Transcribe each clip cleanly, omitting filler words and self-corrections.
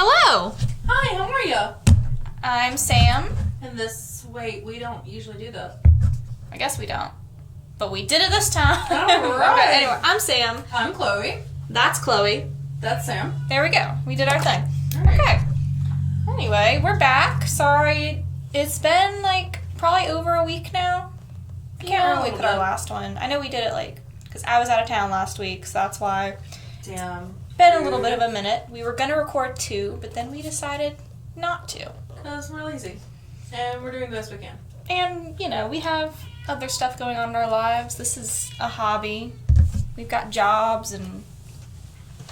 Hello! Hi, how are you? I'm Sam. And wait, we don't usually do that. I guess we don't. But we did it this time. Alright. Okay, anyway, I'm Sam. I'm Chloe. That's Chloe. That's Sam. There we go. We did our thing. Alright. Okay. Anyway, we're back. Sorry. It's been probably over a week now. I can't remember when we put our last one. I know we did it because I was out of town last week, so that's why. Damn. Been a little bit of a minute. We were going to record 2, but then we decided not to. Because we're lazy. And we're doing the best we can. And, we have other stuff going on in our lives. This is a hobby. We've got jobs and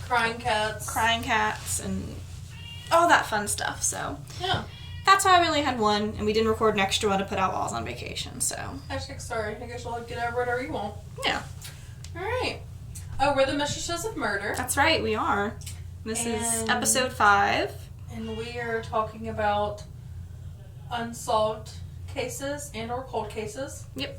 Crying cats and all that fun stuff. So yeah, that's why we only had one, and we didn't record an extra one to put out while I was on vacation. So sorry. I guess you'll get over it or you won't. Yeah. Alright. Oh, we're the Mistresses of Murder. That's right, we are. This is episode 5. And we are talking about unsolved cases and or cold cases. Yep.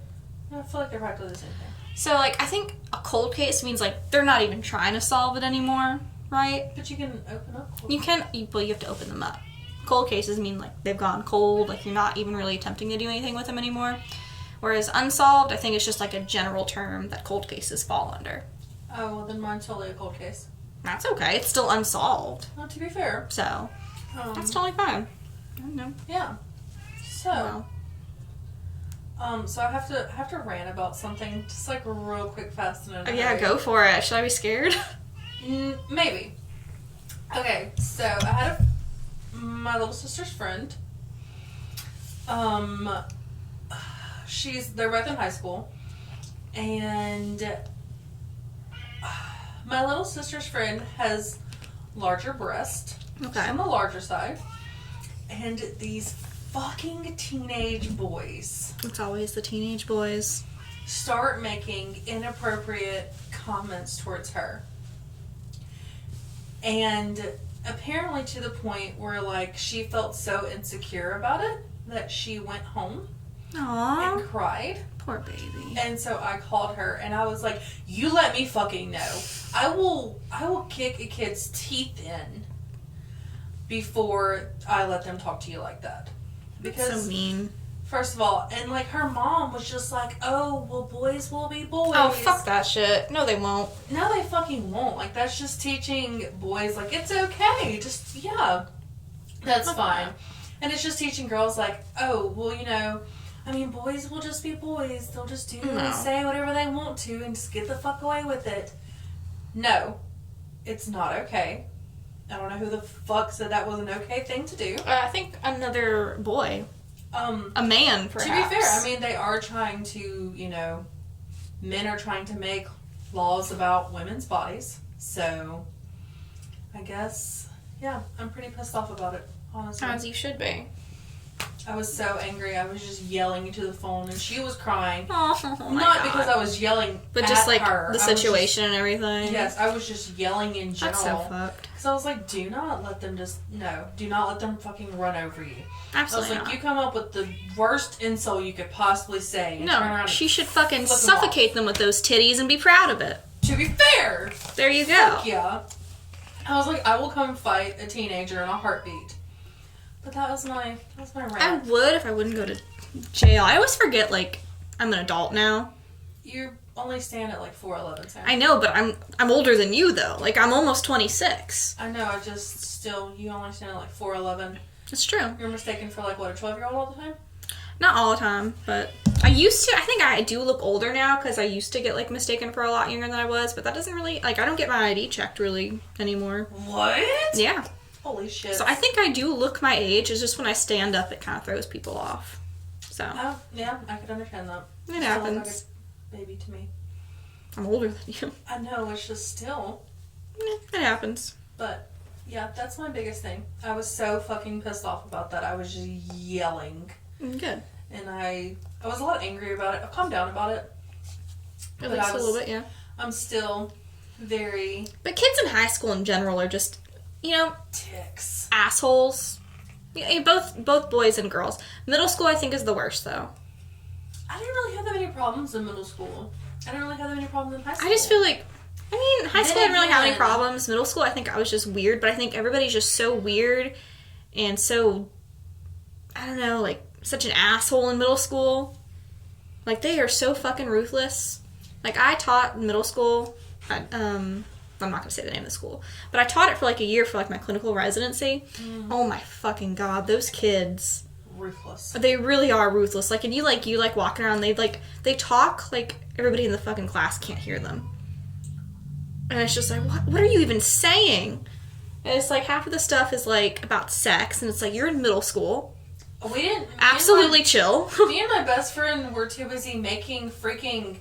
I feel like they're practically the same thing. So, I think a cold case means, they're not even trying to solve it anymore, right? But you can open up cold You have to open them up. Cold cases mean, they've gone cold, you're not even really attempting to do anything with them anymore. Whereas unsolved, I think it's just, a general term that cold cases fall under. Oh, well, then mine's totally a cold case. That's okay. It's still unsolved. Well, to be fair. So, that's totally fine. I don't know. Yeah. So, so I have to rant about something, just real quick, fast, and in a hurry. Go for it. Should I be scared? Maybe. Okay, so I had my little sister's friend. They're both in high school, and my little sister's friend has larger breasts. Okay. She's on the larger side, and these fucking teenage boys. It's always the teenage boys. Start making inappropriate comments towards her. And apparently to the point where, she felt so insecure about it that she went home Aww. and cried. Poor baby. And so I called her and I was like, you let me fucking know. I will kick a kid's teeth in before I let them talk to you like that. Because that's so mean. First of all, and her mom was just like, oh, well, boys will be boys. Oh, fuck that shit. No, they won't. No, they fucking won't. That's just teaching boys, it's okay. Just, yeah, that's fine. And it's just teaching girls, oh, well, boys will just be boys. They'll just do and say whatever they want to and just get the fuck away with it. No, it's not okay. I don't know who the fuck said that was an okay thing to do. I think another boy. A man, perhaps. To be fair, they are trying to, men are trying to make laws about women's bodies. So, I guess, yeah, I'm pretty pissed off about it, honestly. As you should be. I was so angry. I was just yelling into the phone, and she was crying. Oh my Not God. because I was yelling but at just, her. the situation and everything. Yes, I was just yelling in general. That's so fucked. Because I was like, do not let them do not let them fucking run over you. Absolutely I was like, not. you come up with the worst insult you could possibly say. And turn around she should fucking suffocate them with those titties and be proud of it. To be fair. There you go. Fuck yeah. I was like, I will come fight a teenager in a heartbeat. But that was my rant. I would if I wouldn't go to jail. I always forget, I'm an adult now. You only stand at 4'11", Sam. I know, but I'm older than you, though. I'm almost 26. I know, you only stand at 4'11". It's true. You're mistaken for, a 12-year-old all the time? Not all the time, but I used to. I think I do look older now, because I used to get, mistaken for a lot younger than I was, but that doesn't really, I don't get my ID checked, really, anymore. What? Yeah. Holy shit. So I think I do look my age. It's just when I stand up, it kind of throws people off. So. Oh, yeah, I could understand that. It happens. Like a baby to me. I'm older than you. I know, it's just still. It happens. But, yeah, that's my biggest thing. I was so fucking pissed off about that. I was just yelling. Good. And I was a lot angry about it. I've calmed down about it. At least a little bit, yeah. I'm still very... But kids in high school in general are just... ticks. Assholes. Yeah, both boys and girls. Middle school, I think, is the worst, though. I didn't really have that many problems in middle school. I didn't really have that many problems in high school. I just feel like I mean, high school I didn't really have any problems. Middle school, I think I was just weird, but I think everybody's just so weird and so, I don't know, like, such an asshole in middle school. Like, they are so fucking ruthless. Like, I taught middle school at, I'm not going to say the name of the school, but I taught it for, like, a year for, like, my clinical residency. Oh, my fucking God. Those kids. Ruthless. They really are ruthless. Like, and you walking around, they talk like everybody in the fucking class can't hear them. And it's just like, what are you even saying? And it's like, half of the stuff is, like, about sex, and it's like, you're in middle school. We didn't... Absolutely chill. Me and my best friend were too busy making freaking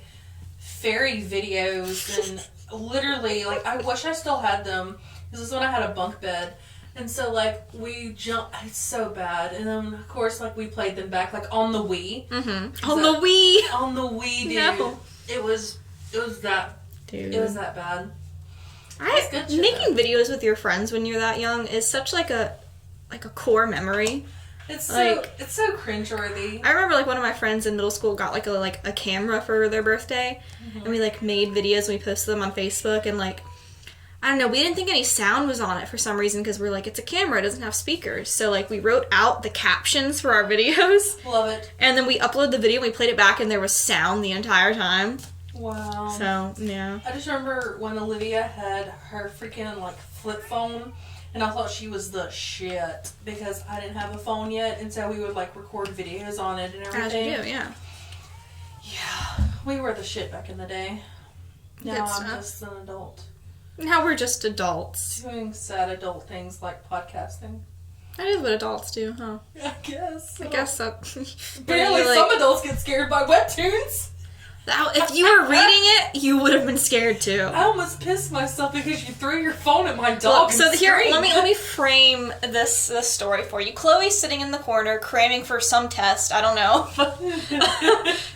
fairy videos, and literally, like, I wish I still had them. This is when I had a bunk bed. And so, like, we jumped... It's so bad. And then, of course, like, we played them back, like, on the Wii. Mm-hmm. On the Wii! On the Wii, dude. No. It was that... Dude. It was that bad. Making videos with your friends when you're that young is such, like a core memory. It's so cringeworthy. I remember, like, one of my friends in middle school got, like a camera for their birthday. Mm-hmm. And we, like, made videos and we posted them on Facebook. And, like, I don't know, we didn't think any sound was on it for some reason because we're like, it's a camera, it doesn't have speakers. So, like, we wrote out the captions for our videos. Love it. And then we uploaded the video and we played it back and there was sound the entire time. Wow. So, yeah. I just remember when Olivia had her freaking, like, flip phone, and I thought she was the shit because I didn't have a phone yet, and so we would, like, record videos on it and everything. As you do, yeah. Yeah. We were the shit back in the day. Now I'm just an adult. Now we're just adults. Doing sad adult things like podcasting. That is what adults do, huh? I guess so. I guess so. Apparently some adults get scared by webtoons. If you were reading it, you would have been scared too. I almost pissed myself because you threw your phone at my dog. Look, so here, let me frame this story for you. Chloe's sitting in the corner cramming for some test. I don't know,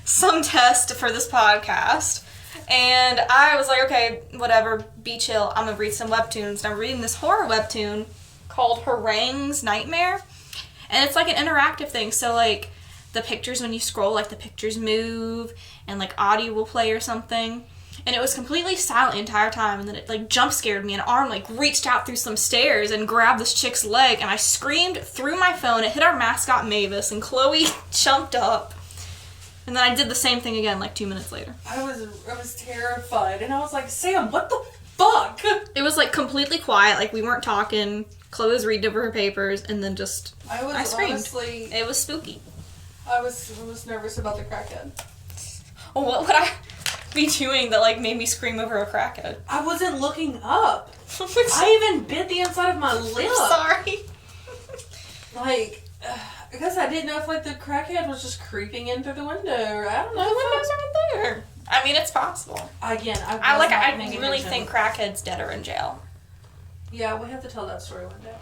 some test for this podcast, and I was like, okay, whatever, be chill. I'm gonna read some webtoons. And I'm reading this horror webtoon called Harangue's Nightmare, and it's like an interactive thing. So like, the pictures, when you scroll, like, the pictures move, and, like, audio will play or something. And it was completely silent the entire time, and then it, like, jump scared me. An arm, like, reached out through some stairs and grabbed this chick's leg, and I screamed through my phone. It hit our mascot, Mavis, and Chloe jumped up. And then I did the same thing again, like, 2 minutes later. I was terrified, and I was like, Sam, what the fuck? It was, like, completely quiet. Like, we weren't talking. Chloe was reading over her papers, and then just... I screamed. Honestly... It was spooky. I was nervous about the crackhead. Well, what would I be doing that, like, made me scream over a crackhead? I wasn't looking up. I even bit the inside of my lip. I'm sorry. Like, I guess I didn't know if, like, the crackhead was just creeping in through the window, or I don't know. The window's right there. I mean, it's possible. Again, I really think crackheads dead or in jail. Yeah, we have to tell that story one day.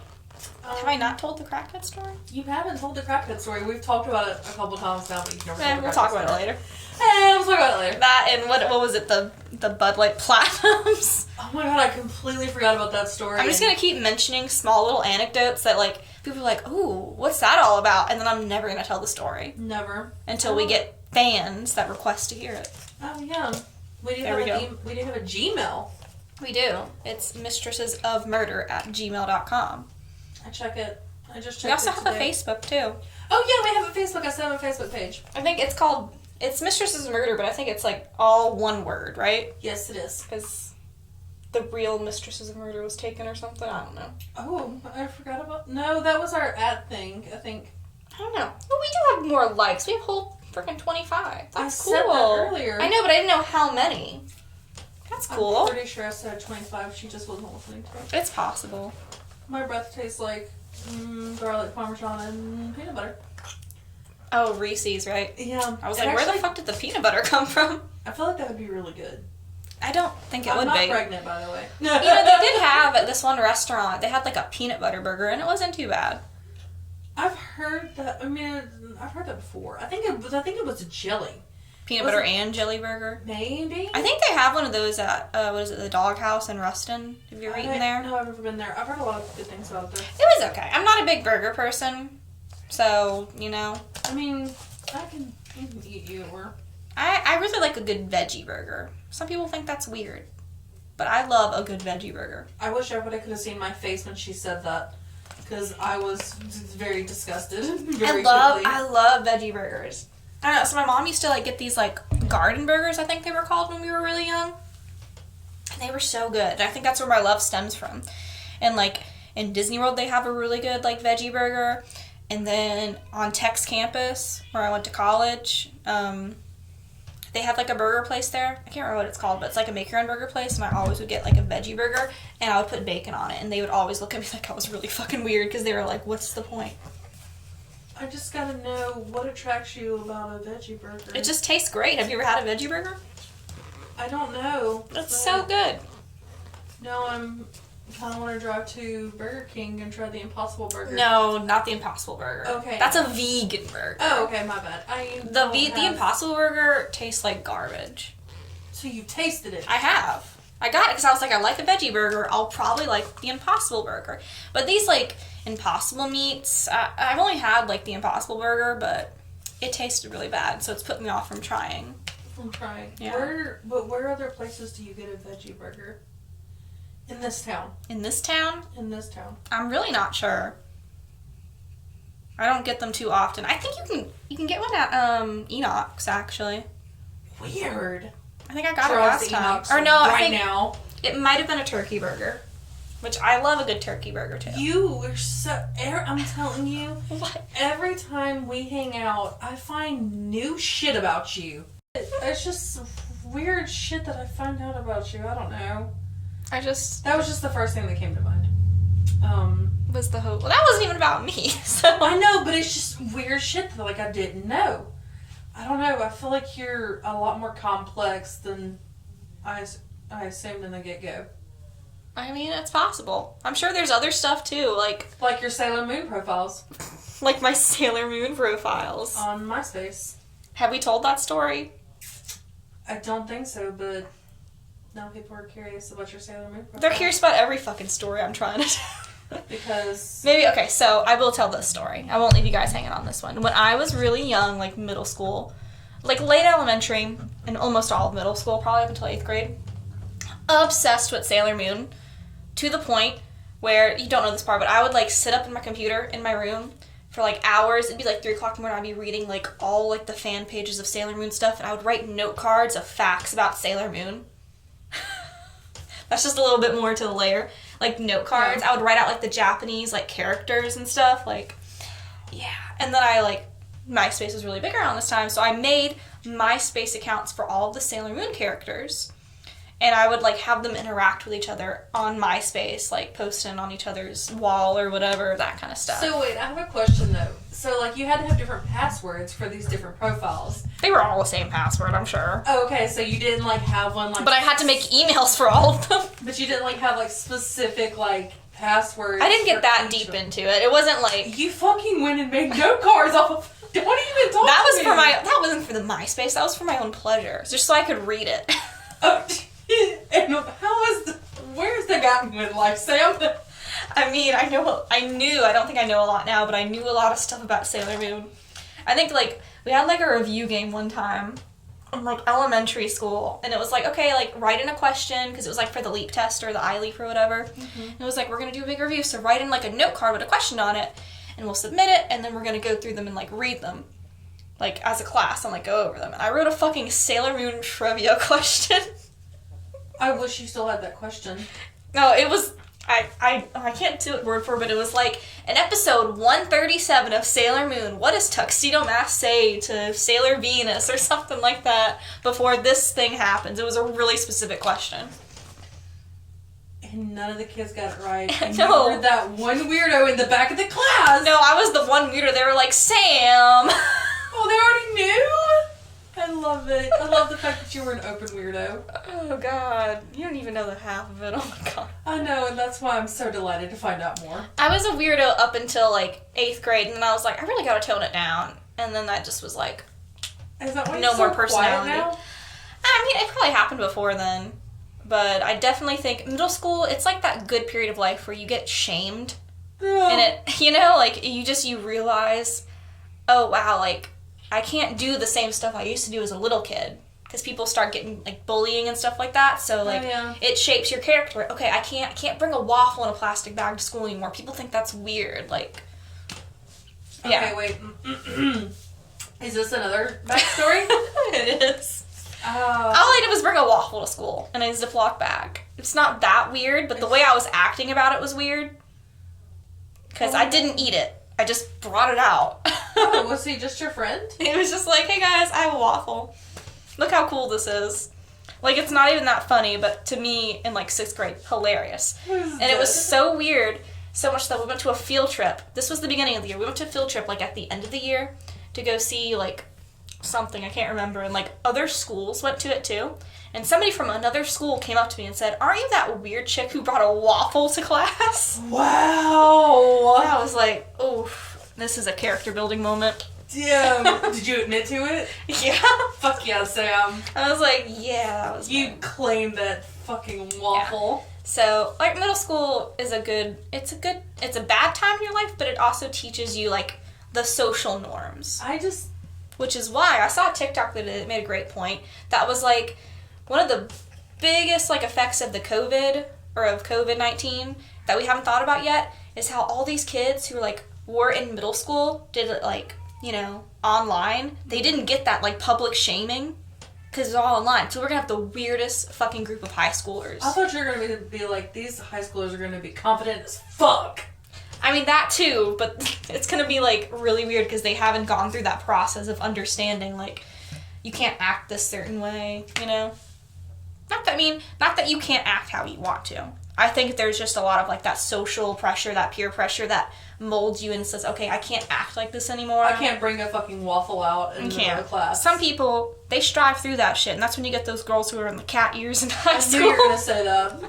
Have I not told the crackhead story? You haven't told the crackhead story. We've talked about it a couple times now, but you've never told the crackhead story. We'll talk about it later. We'll talk about it later. That and what was it? The Bud Light Platinums? Oh my god, I completely forgot about that story. I'm just gonna keep mentioning small little anecdotes that, like, people are like, ooh, what's that all about? And then I'm never gonna tell the story. Never. Until we get fans that request to hear it. Oh yeah. We do have a Gmail. We do. It's mistressesofmurder@gmail.com. I check it. I just checked it. We also have a Facebook too. Oh yeah, we have a Facebook. I still have a Facebook page. I think it's Mistresses of Murder, but I think it's like all one word, right? Yes, it is. Because the real Mistresses of Murder was taken or something. I don't know. Oh, I forgot about... No, that was our @ thing, I think. I don't know. But we do have more likes. We have a whole freaking 25. That's cool. I said that earlier. I know, but I didn't know how many. That's cool. I'm pretty sure I said 25. She just wasn't listening to it. It's possible. My breath tastes like garlic parmesan and peanut butter. Oh, Reese's, right? Yeah. I was like, where the fuck did the peanut butter come from? I feel like that would be really good. I don't think it would be. I'm not pregnant, by the way. You know, they did have at this one restaurant, they had like a peanut butter burger, and it wasn't too bad. I've heard that. I mean, I've heard that before. I think it was a jelly. Peanut butter and jelly burger? Maybe. I think they have one of those at, the Dog House in Ruston. Have you ever eaten there? No, I've never been there. I've heard a lot of good things about this. It was okay. I'm not a big burger person, so, you know. I mean, I can eat you, or... I really like a good veggie burger. Some people think that's weird. But I love a good veggie burger. I wish everybody could have seen my face when she said that. Because I was very disgusted. Very quickly. I love veggie burgers. I don't know, so my mom used to like get these like garden burgers, I think they were called when we were really young. And they were so good. And I think that's where my love stems from. And like in Disney World they have a really good like veggie burger. And then on Tech's campus, where I went to college, they had like a burger place there. I can't remember what it's called, but it's like a make your own burger place, and I always would get like a veggie burger, and I would put bacon on it, and they would always look at me like I was really fucking weird, because they were like, what's the point? I just gotta know what attracts you about a veggie burger. It just tastes great. Have you ever had a veggie burger? I don't know. It's so good. No, I'm kind of want to drive to Burger King and try the Impossible Burger. No, not the Impossible Burger. Okay. That's a vegan burger. Oh, okay, my bad. The Impossible Burger tastes like garbage. So you tasted it? I have. I got it because I was like, I like a veggie burger. I'll probably like the Impossible Burger. But these like Impossible meats, I've only had like the Impossible Burger, but it tasted really bad, so it's put me off from trying. Yeah. Where other places do you get a veggie burger? In this town. In this town? In this town. I'm really not sure. I don't get them too often. I think you can get one at Enoch's actually. Weird. I think I got it last time. Or no, I think now. It might have been a turkey burger, which I love a good turkey burger too. You are so. I'm telling you. What? Every time we hang out, I find new shit about you. It's just weird shit that I find out about you. I don't know. That was just the first thing that came to mind. Was the hope? Well, that wasn't even about me. So I know, but it's just weird shit that like I didn't know. I don't know. I feel like you're a lot more complex than I assumed in the get-go. I mean, it's possible. I'm sure there's other stuff too, like your Sailor Moon profiles. Like my Sailor Moon profiles on MySpace. Have we told that story? I don't think so, but now people are curious about your Sailor Moon profile. They're curious about every fucking story I'm trying to tell. Because... Maybe, okay, so I will tell this story. I won't leave you guys hanging on this one. When I was really young, like middle school, like late elementary, and almost all of middle school, probably up until 8th grade, obsessed with Sailor Moon, to the point where, you don't know this part, but I would like sit up in my computer in my room for like hours. It'd be like 3 o'clock in the morning. I'd be reading like all like the fan pages of Sailor Moon stuff, and I would write note cards of facts about Sailor Moon. That's just a little bit more to the layer. Like note cards. Yeah. I would write out like the Japanese like characters and stuff. Like, yeah. And then MySpace was really big around this time, so I made MySpace accounts for all of the Sailor Moon characters. And I would like have them interact with each other on MySpace, like posting on each other's wall or whatever, that kind of stuff. So wait, I have a question though. So like you had to have different passwords for these different profiles. They were all the same password, I'm sure. Oh, okay, so you didn't like have one like. But I had to make emails for all of them. But you didn't like have like specific like passwords. I didn't get that deep into it. It wasn't like you fucking went and made note cards off of. What are you even talking? That wasn't for the MySpace. That was for my own pleasure, just so I could read it. Oh. And where's the gotten with life, Sam? I mean, I don't think I know a lot now, but I knew a lot of stuff about Sailor Moon. I think, like, we had, like, a review game one time in, like, elementary school, and it was like, okay, like, write in a question, because it was, like, for the LEAP test or the iLeap or whatever. Mm-hmm. And it was like, we're going to do a big review, so write in, like, a note card with a question on it, and we'll submit it, and then we're going to go through them and, like, read them. Like, as a class, and, like, go over them. And I wrote a fucking Sailor Moon trivia question. I wish you still had that question. No, it was... I can't do it word for, but it was like, in episode 137 of Sailor Moon, what does Tuxedo Mask say to Sailor Venus, or something like that, before this thing happens? It was a really specific question. And none of the kids got it right. No. You were that one weirdo in the back of the class. No, I was the one weirdo. They were like, Sam! Oh, they already knew? I love it. I love the fact that you were an open weirdo. Oh, God. You don't even know the half of it. Oh, my God. I know, and that's why I'm so delighted to find out more. I was a weirdo up until, like, 8th grade, and then I was like, I really gotta tone it down. And then that just was like, is that why no you're more so personality. Quiet now? I mean, it probably happened before then. But I definitely think middle school, it's like that good period of life where you get shamed. Yeah. And it, you know, like, you realize, oh, wow, like, I can't do the same stuff I used to do as a little kid. because people start getting, like, bullying and stuff like that. So, like, it shapes your character. Okay, I can't bring a waffle in a plastic bag to school anymore. People think that's weird. Like, yeah. Okay, wait. Is this another backstory? It is. All I did was bring a waffle to school in a Ziploc bag. It's not that weird, but the way I was acting about it was weird. Because I didn't eat it. I just brought it out. Oh, was he just your friend? He was just like, hey guys, I have a waffle. Look how cool this is. Like, it's not even that funny, but to me, in, like, 6th grade, hilarious. And it was so weird, so much that we went to a field trip. This was the beginning of the year. We went to a field trip, like, at the end of the year to go see, like, something. I can't remember. And, like, other schools went to it, too. And somebody from another school came up to me and said, aren't you that weird chick who brought a waffle to class? Wow. And I was like, oof, this is a character building moment. Damn. Did you admit to it? Yeah. Fuck yeah, Sam. I was like, yeah, that was You mine. claimed that fucking waffle. Yeah. So, like, middle school is it's a bad time in your life, but it also teaches you, like, the social norms. Which is why I saw a TikTok that it made a great point. That was, like, one of the biggest, like, effects of the COVID-19 that we haven't thought about yet is how all these kids who, like, were in middle school did it, like, you know, online. They didn't get that, like, public shaming because it's all online. So we're going to have the weirdest fucking group of high schoolers. I thought you were going to be like, these high schoolers are going to be confident as fuck. I mean, that too, but it's going to be, like, really weird because they haven't gone through that process of understanding, like, you can't act this certain way, you know? Not that you can't act how you want to. I think there's just a lot of, like, that social pressure, that peer pressure that molds you and says, okay, I can't act like this anymore. I can't bring a fucking waffle out in the middle of class. Some people, they strive through that shit, and that's when you get those girls who are in the cat ears in high school. I knew you were going to say that.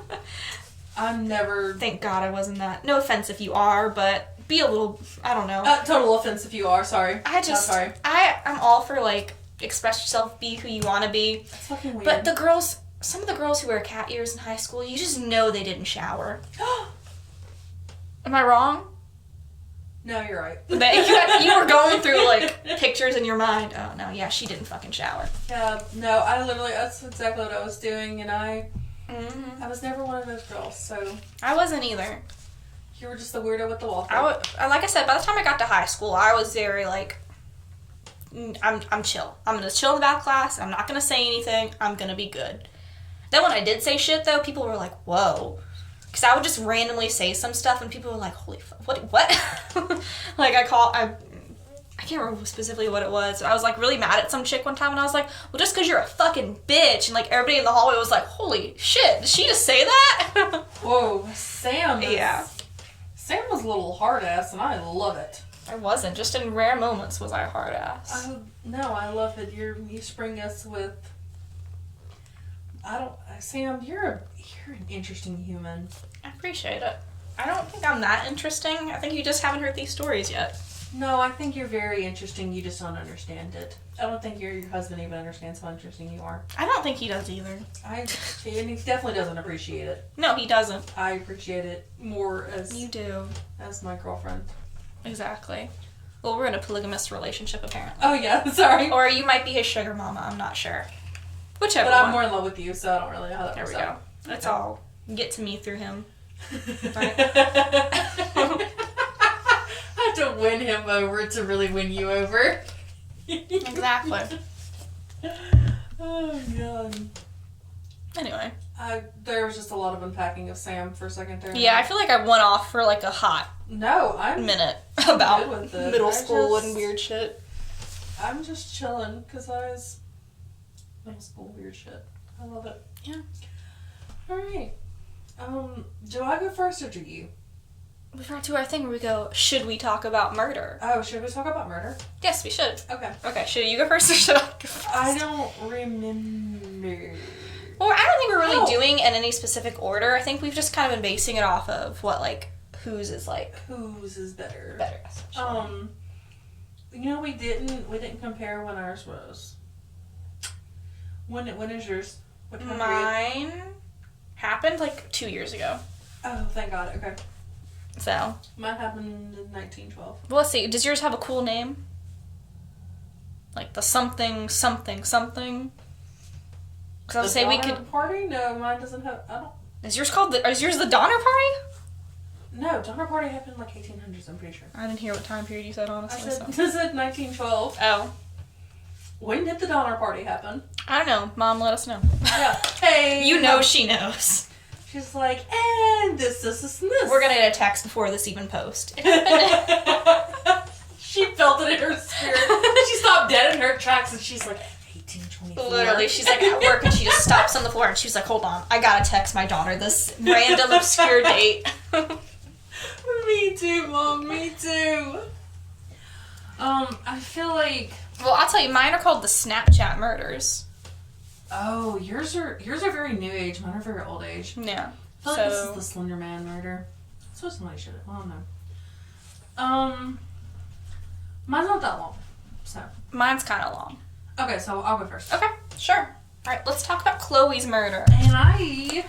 I'm never... Thank God I wasn't that. No offense if you are, but be a little, I don't know. Total offense if you are, sorry. I'm all for, like, express yourself, be who you want to be. That's fucking weird. But some of the girls who wear cat ears in high school, you just know they didn't shower. Am I wrong? No, you're right. You were going through, like, pictures in your mind. Oh, no, yeah, she didn't fucking shower. Yeah, no, that's exactly what I was doing, and I was never one of those girls, so... I wasn't either. You were just the weirdo with the waffle. Like I said, by the time I got to high school, I was very, like, I'm chill. I'm going to chill in the back class. I'm not going to say anything. I'm going to be good. Then when I did say shit, though, people were like, whoa. Because I would just randomly say some stuff, and people were like, holy fuck, what? Like, I can't remember specifically what it was. I was, like, really mad at some chick one time, and I was like, well, just because you're a fucking bitch. And, like, everybody in the hallway was like, holy shit, did she just say that? Whoa, Sam. Yeah. Sam was a little hard-ass, and I love it. I wasn't. Just in rare moments was I a hard ass. No, I love it. You spring us with... Sam, you're an interesting human. I appreciate it. I don't think I'm that interesting. I think you just haven't heard these stories yet. No, I think you're very interesting. You just don't understand it. I don't think your husband even understands how interesting you are. I don't think he does either. And he definitely doesn't appreciate it. No, he doesn't. I appreciate it more as... You do. As my girlfriend. Exactly. Well, we're in a polygamous relationship, apparently. Oh, yeah. Sorry. Or you might be his sugar mama. I'm not sure. Whichever But I'm one. more in love with you, so I don't really know how that works out. There we go. That's all. Get to me through him. Right? I have to win him over to really win you over. Exactly. Oh, God. Anyway. There was just a lot of unpacking of Sam for a second there. Yeah, I feel like I went off for like a hot minute about middle school and weird shit. I'm just chilling because I was middle school weird shit. I love it. Yeah. Alright. Do I go first or do you? We forgot to do our thing where we go, should we talk about murder? Oh, should we talk about murder? Yes, we should. Okay. Okay, should you go first or should I go first? I don't remember. Well, I don't think we're really doing in any specific order. I think we've just kind of been basing it off of what, like, whose is better. Better. You know, we didn't compare when ours was. When is yours? What time Mine happened like 2 years ago. Oh, thank God. Okay. So. Mine happened in 1912. Well, let's see. Does yours have a cool name? Like the something, something, something? Because I would say we could... Party? No, mine doesn't have... I don't... Is yours the Donner Party? No, Donner Party happened in like 1800s, I'm pretty sure. I didn't hear what time period you said, honestly. I said 1912. Oh. When did the Donner Party happen? I don't know. Mom, let us know. Yeah. Hey. You know she knows. She's like, and this. We're going to get a text before this even post. She felt it in her spirit. She stopped dead in her tracks and she's like, 1824. Literally, she's like at work and she just stops on the floor and she's like, hold on, I gotta text my daughter this random obscure date. Me too, Mom, me too. I feel like... Well, I'll tell you, mine are called the Snapchat murders. Oh, yours are very new age, mine are very old age. Yeah. I feel like this is the Slender Man murder. That's what somebody should have, I don't know. Mine's not that long, so. Mine's kind of long. Okay, so I'll go first. Okay, sure. Alright, let's talk about Chloe's murder. And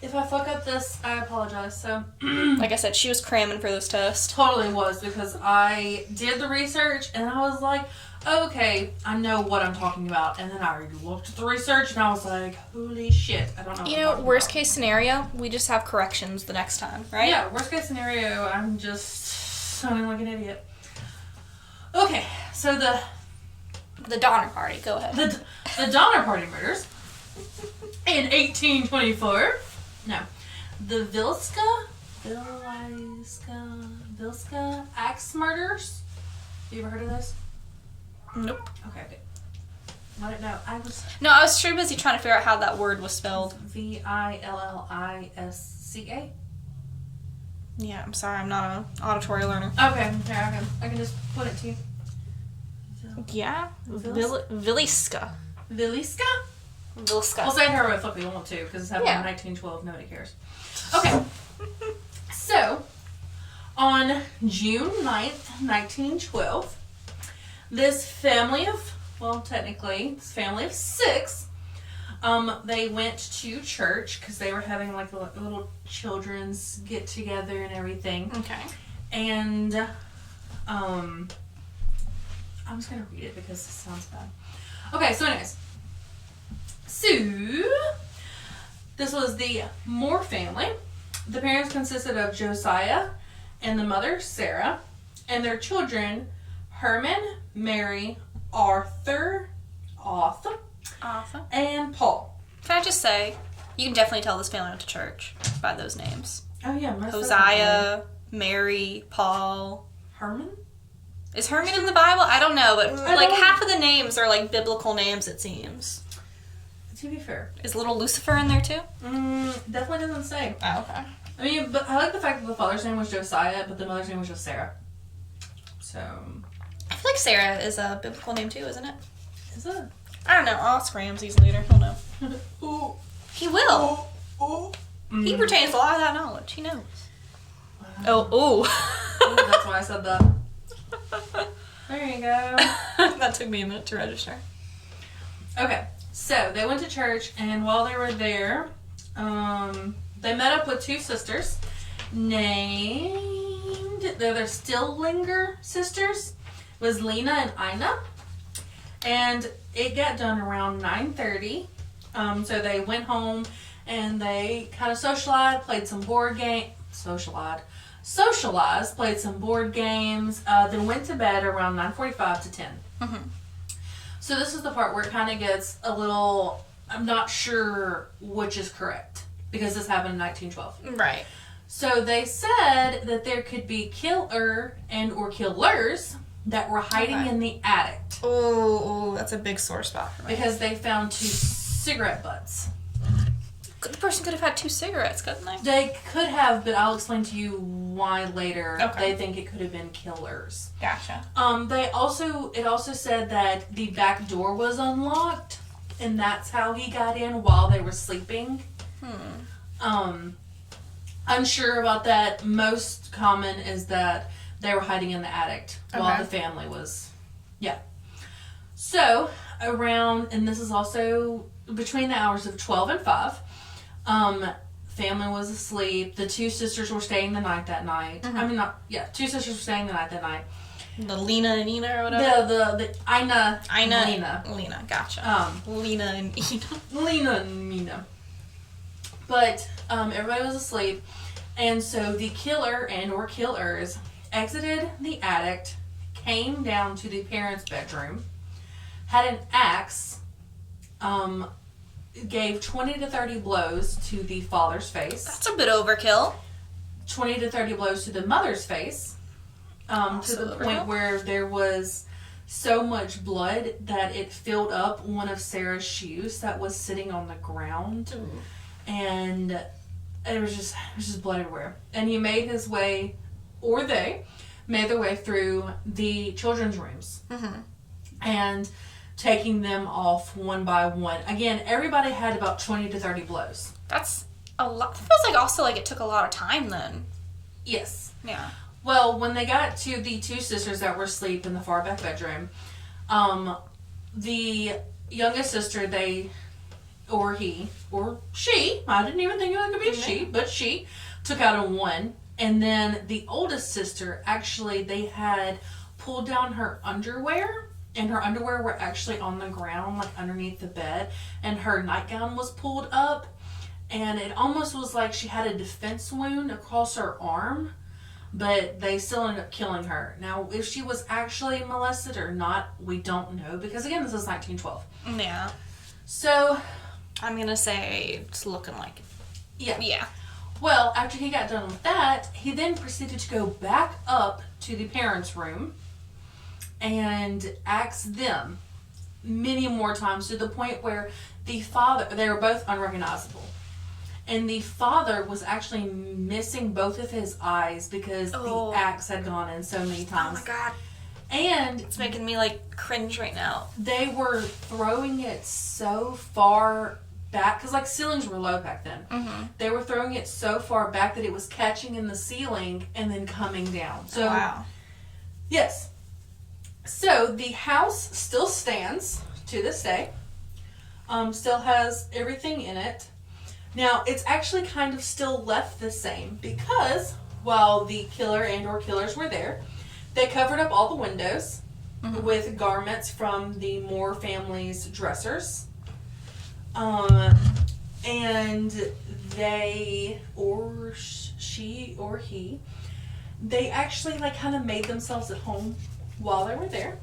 if I fuck up this, I apologize, so. Like I said, she was cramming for this test. Totally was, because I did the research, and I was like, okay, I know what I'm talking about. And then I looked at the research, and I was like, holy shit, I don't know what You know, worst case scenario, we just have corrections the next time, right? Yeah, worst case scenario, I'm just sounding like an idiot. Okay, so the Donner Party, go ahead. The Donner Party murders in 1824. No. The Vilska axe murders. You ever heard of those? Nope. Okay, good. I didn't know. No, I was too busy trying to figure out how that word was spelled. Villisca. Yeah, I'm sorry, I'm not an auditory learner. Okay, here, I can just put it to you. Yeah? Villiska. Villisca? Vilska. We'll say it however the fuck we want to, because it's happened in 1912, nobody cares. Okay. So, on June 9th, 1912, this family of 6, they went to church, because they were having like a little children's get together and everything. Okay. And, I'm just going to read it because this sounds bad. Okay, so anyways. So, this was the Moore family. The parents consisted of Josiah and the mother, Sarah, and their children, Herman, Mary, Arthur, and Paul. Can I just say, you can definitely tell this family went to church by those names. Oh, yeah. Hosea, Mary, Paul. Herman? Is Herman in the Bible? I don't know, but half of the names are like biblical names, it seems. To be fair. Is little Lucifer in there too? Definitely doesn't say. Oh, okay. I mean, but I like the fact that the father's name was Josiah, but the mother's name was just Sarah. So. I feel like Sarah is a biblical name too, isn't it? Is it? I don't know. I'll ask Ramses later. He'll know. Ooh. He will. He retains a lot of that knowledge. He knows. Wow. Oh, that's why I said that. There you go. That took me a minute to register. Okay, so they went to church, and while they were there, they met up with 2 sisters named, they're Stillinger sisters, was Lena and Ina, and it got done around 9:30. So they went home and they kind of socialized, played some board game, socialized, played some board games, then went to bed around 9:45 to 10. Mm-hmm. So this is the part where it kind of gets a little, I'm not sure which is correct, because this happened in 1912. Right. So they said that there could be killer and or killers that were hiding in the attic. Oh, that's a big sore spot for me. Because they found 2 cigarette butts. The person could have had 2 cigarettes, couldn't they? They could have, but I'll explain to you why later. Okay. They think it could have been killers. Gotcha. It also said that the back door was unlocked, and that's how he got in while they were sleeping. Unsure about that. Most common is that they were hiding in the attic while the family was, So, and this is also between the hours of 12 and 5, family was asleep. The 2 sisters were staying the night that night. Mm-hmm. 2 sisters were staying the night that night. The Lena and Ina or whatever? The Ina. Lena, gotcha. Lena and Ina. Lena and Mina. But everybody was asleep, and so the killer and or killers exited the attic, came down to the parents' bedroom, had an axe, gave 20 to 30 blows to the father's face. That's a bit overkill. 20 to 30 blows to the mother's face. To the point where there was so much blood that it filled up one of Sarah's shoes that was sitting on the ground. And it was just blood everywhere. And he made his way, or they made their way through the children's rooms. And taking them off one by one. Again, everybody had about 20 to 30 blows. That's a lot. It feels like also like it took a lot of time then. Yes. Yeah. Well, when they got to the two sisters that were asleep in the far back bedroom, the youngest sister, he, or she, I didn't even think it could be she, but she took out a 1. And then the oldest sister, actually, they had pulled down her underwear, and her underwear were actually on the ground, like underneath the bed, and her nightgown was pulled up, and it almost was like she had a defense wound across her arm. But they still ended up killing her. Now, if she was actually molested or not, we don't know. Because, again, this is 1912. Yeah. So, I'm going to say it's looking like it. Yeah. Yeah. Well, after he got done with that, he then proceeded to go back up to the parents' room and axe them many more times to the point where the father, they were both unrecognizable. And the father was actually missing both of his eyes because the axe had gone in so many times. Oh my God. And it's making me like cringe right now. They were throwing it so far back, because like ceilings were low back then. They were throwing it so far back that it was catching in the ceiling and then coming down. So, wow. Yes. So the house still stands to this day. Still has everything in it. Now, it's actually kind of still left the same because while the killer and or killers were there, they covered up all the windows with garments from the Moore family's dressers. And they, or she or he, they actually like kind of made themselves at home while they were there.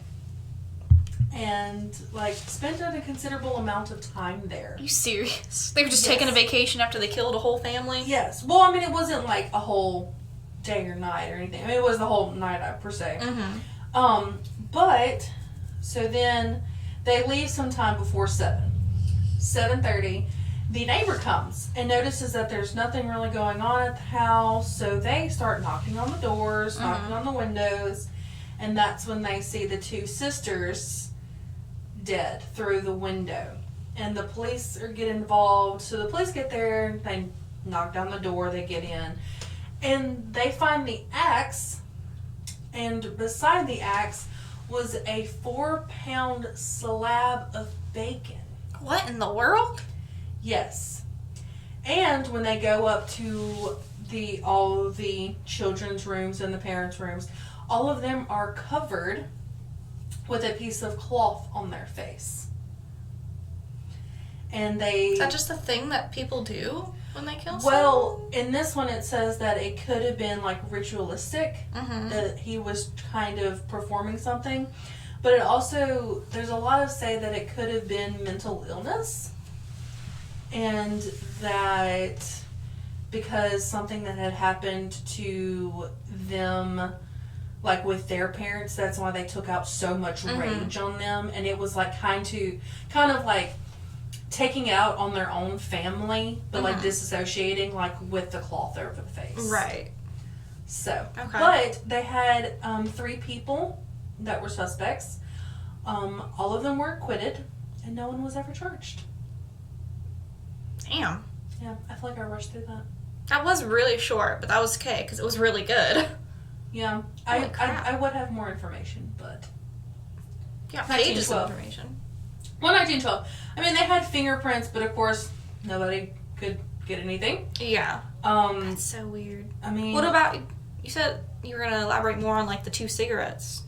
And, like, spent a considerable amount of time there. Are you serious? They were just taking a vacation after they killed a whole family? Yes. Well, I mean, it wasn't, like, a whole day or night or anything. I mean, it was the whole night, per se. But, so then, they leave sometime before 7. 7:30. The neighbor comes and notices that there's nothing really going on at the house. So, they start knocking on the doors, knocking on the windows. And that's when they see the two sisters dead through the window, and the police get involved. So the police get there, they knock down the door, they get in, and they find the axe, and beside the axe was a 4-pound slab of bacon. What in the world? Yes. And when they go up to all of the children's rooms and the parents' rooms, all of them are covered with a piece of cloth on their face. And Is that just a thing that people do when they kill someone? Well, in this one it says that it could have been like ritualistic, that he was kind of performing something. But it also, there's a lot of say that it could have been mental illness. And that because something that had happened to them, like with their parents, that's why they took out so much rage on them, and it was like kind of like taking out on their own family, but like disassociating, like with the cloth over the face. Right. So, but they had 3 people that were suspects. All of them were acquitted, and no one was ever charged. Damn. Yeah, I feel like I rushed through that. That was really short, but that was okay because it was really good. Yeah, I would have more information, but... Yeah, pages of information. Well, 1912. I mean, they had fingerprints, but of course, nobody could get anything. Yeah. That's so weird. I mean... What about... You said you were going to elaborate more on, like, the 2 cigarettes.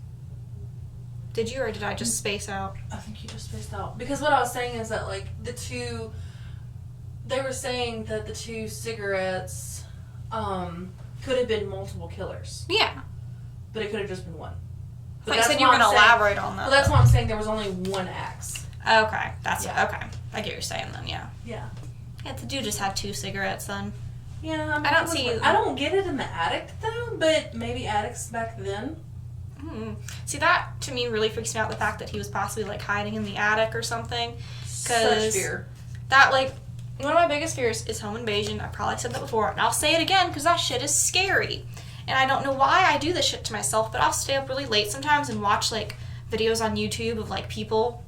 Did you, or did I just space out? I think you just spaced out. Because what I was saying is that, like, they were saying that the 2 cigarettes could have been multiple killers. Yeah. But it could have just been one. But I said you were going to elaborate on that. Well, that's why I'm saying there was only one axe. Okay. That's okay. I get what you're saying then, yeah. Yeah. Yeah, the dude just had 2 cigarettes then. Yeah, I mean, I don't get it in the attic, though, but maybe addicts back then. See, that to me really freaks me out, the fact that he was possibly like hiding in the attic or something. Such fear. That, like, one of my biggest fears is home invasion. I probably said that before, and I'll say it again because that shit is scary. And I don't know why I do this shit to myself, but I'll stay up really late sometimes and watch, like, videos on YouTube of, like, people.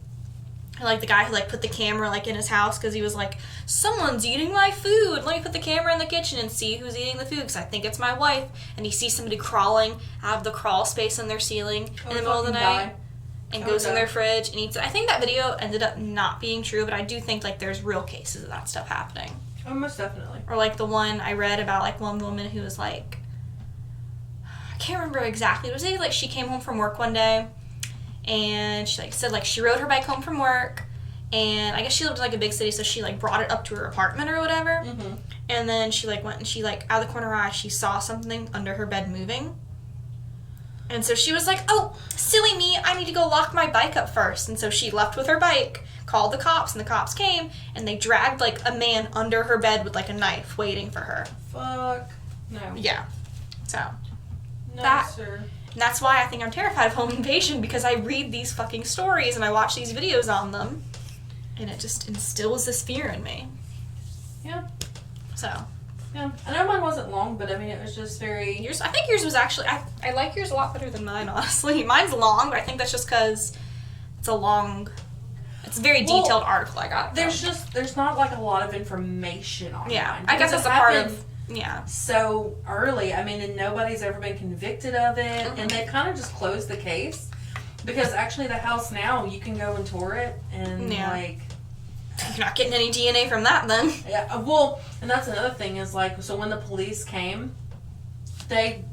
Like, the guy who, like, put the camera, like, in his house because he was like, someone's eating my food. Let me put the camera in the kitchen and see who's eating the food because I think it's my wife. And he sees somebody crawling out of the crawl space on their ceiling in the middle of the night and goes in their fridge and eats it. I think that video ended up not being true, but I do think, like, there's real cases of that stuff happening. Oh, most definitely. Or, like, the one I read about, like, one woman who was, like, I can't remember exactly. It was like she came home from work one day and she, like, said, like, she rode her bike home from work, and I guess she lived in, like, a big city, so she, like, brought it up to her apartment or whatever, and then she, like, went and she, like, out of the corner of her eye, she saw something under her bed moving, and so she was like, oh, silly me, I need to go lock my bike up first, and so she left with her bike, called the cops, and the cops came, and they dragged, like, a man under her bed with, like, a knife waiting for her. Fuck. No. Yeah. So. No, sir. And that's why I think I'm terrified of home invasion, because I read these fucking stories and I watch these videos on them, and it just instills this fear in me. Yeah. So. Yeah. I know mine wasn't long, but I mean, it was just very... I think yours was actually... I like yours a lot better than mine, honestly. Mine's long, but I think that's just because it's a long... It's a very detailed article I got. There's not, like, a lot of information on mine. I guess that's a part of... Yeah. So early, I mean, and nobody's ever been convicted of it, and they kind of just closed the case, because actually the house now, you can go and tour it, and like... You're not getting any DNA from that, then. Yeah, well, and that's another thing, is like, so when the police came, they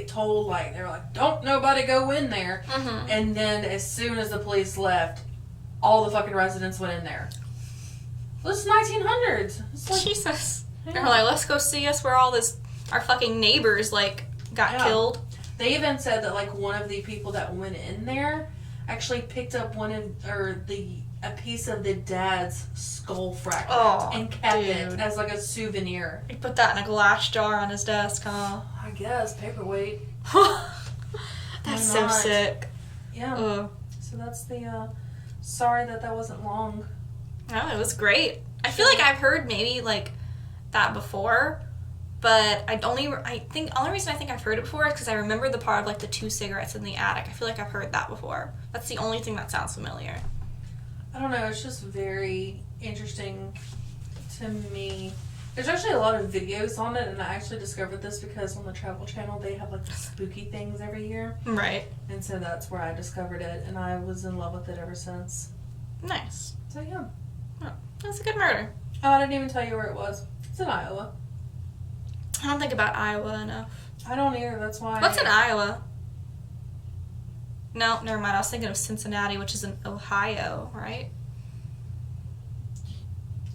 told, like, they were like, don't nobody go in there, and then as soon as the police left, all the fucking residents went in there. Well, it's 1900s. It's like, Jesus. They're like, let's go see us where our fucking neighbors, like, got killed. They even said that, like, one of the people that went in there actually picked up a piece of the dad's skull fragment and kept it as, like, a souvenir. He put that in a glass jar on his desk, huh? I guess, paperweight. That's so sick. Yeah. So that's the, sorry that wasn't long. No, it was great. I feel like I've heard maybe, like, that before, but the only reason I think I've heard it before is because I remember the part of, like, the 2 cigarettes in the attic. I feel like I've heard that before. That's the only thing that sounds familiar. I don't know, it's just very interesting to me. There's actually a lot of videos on it, and I actually discovered this because on the Travel Channel they have, like, the spooky things every year. Right. And so that's where I discovered it, and I was in love with it ever since. Nice. So yeah. Oh, that's a good murder. Oh, I didn't even tell you where it was. It's in Iowa. I don't think about Iowa enough. I don't either, that's why. What's in Iowa? No, never mind. I was thinking of Cincinnati, which is in Ohio, right?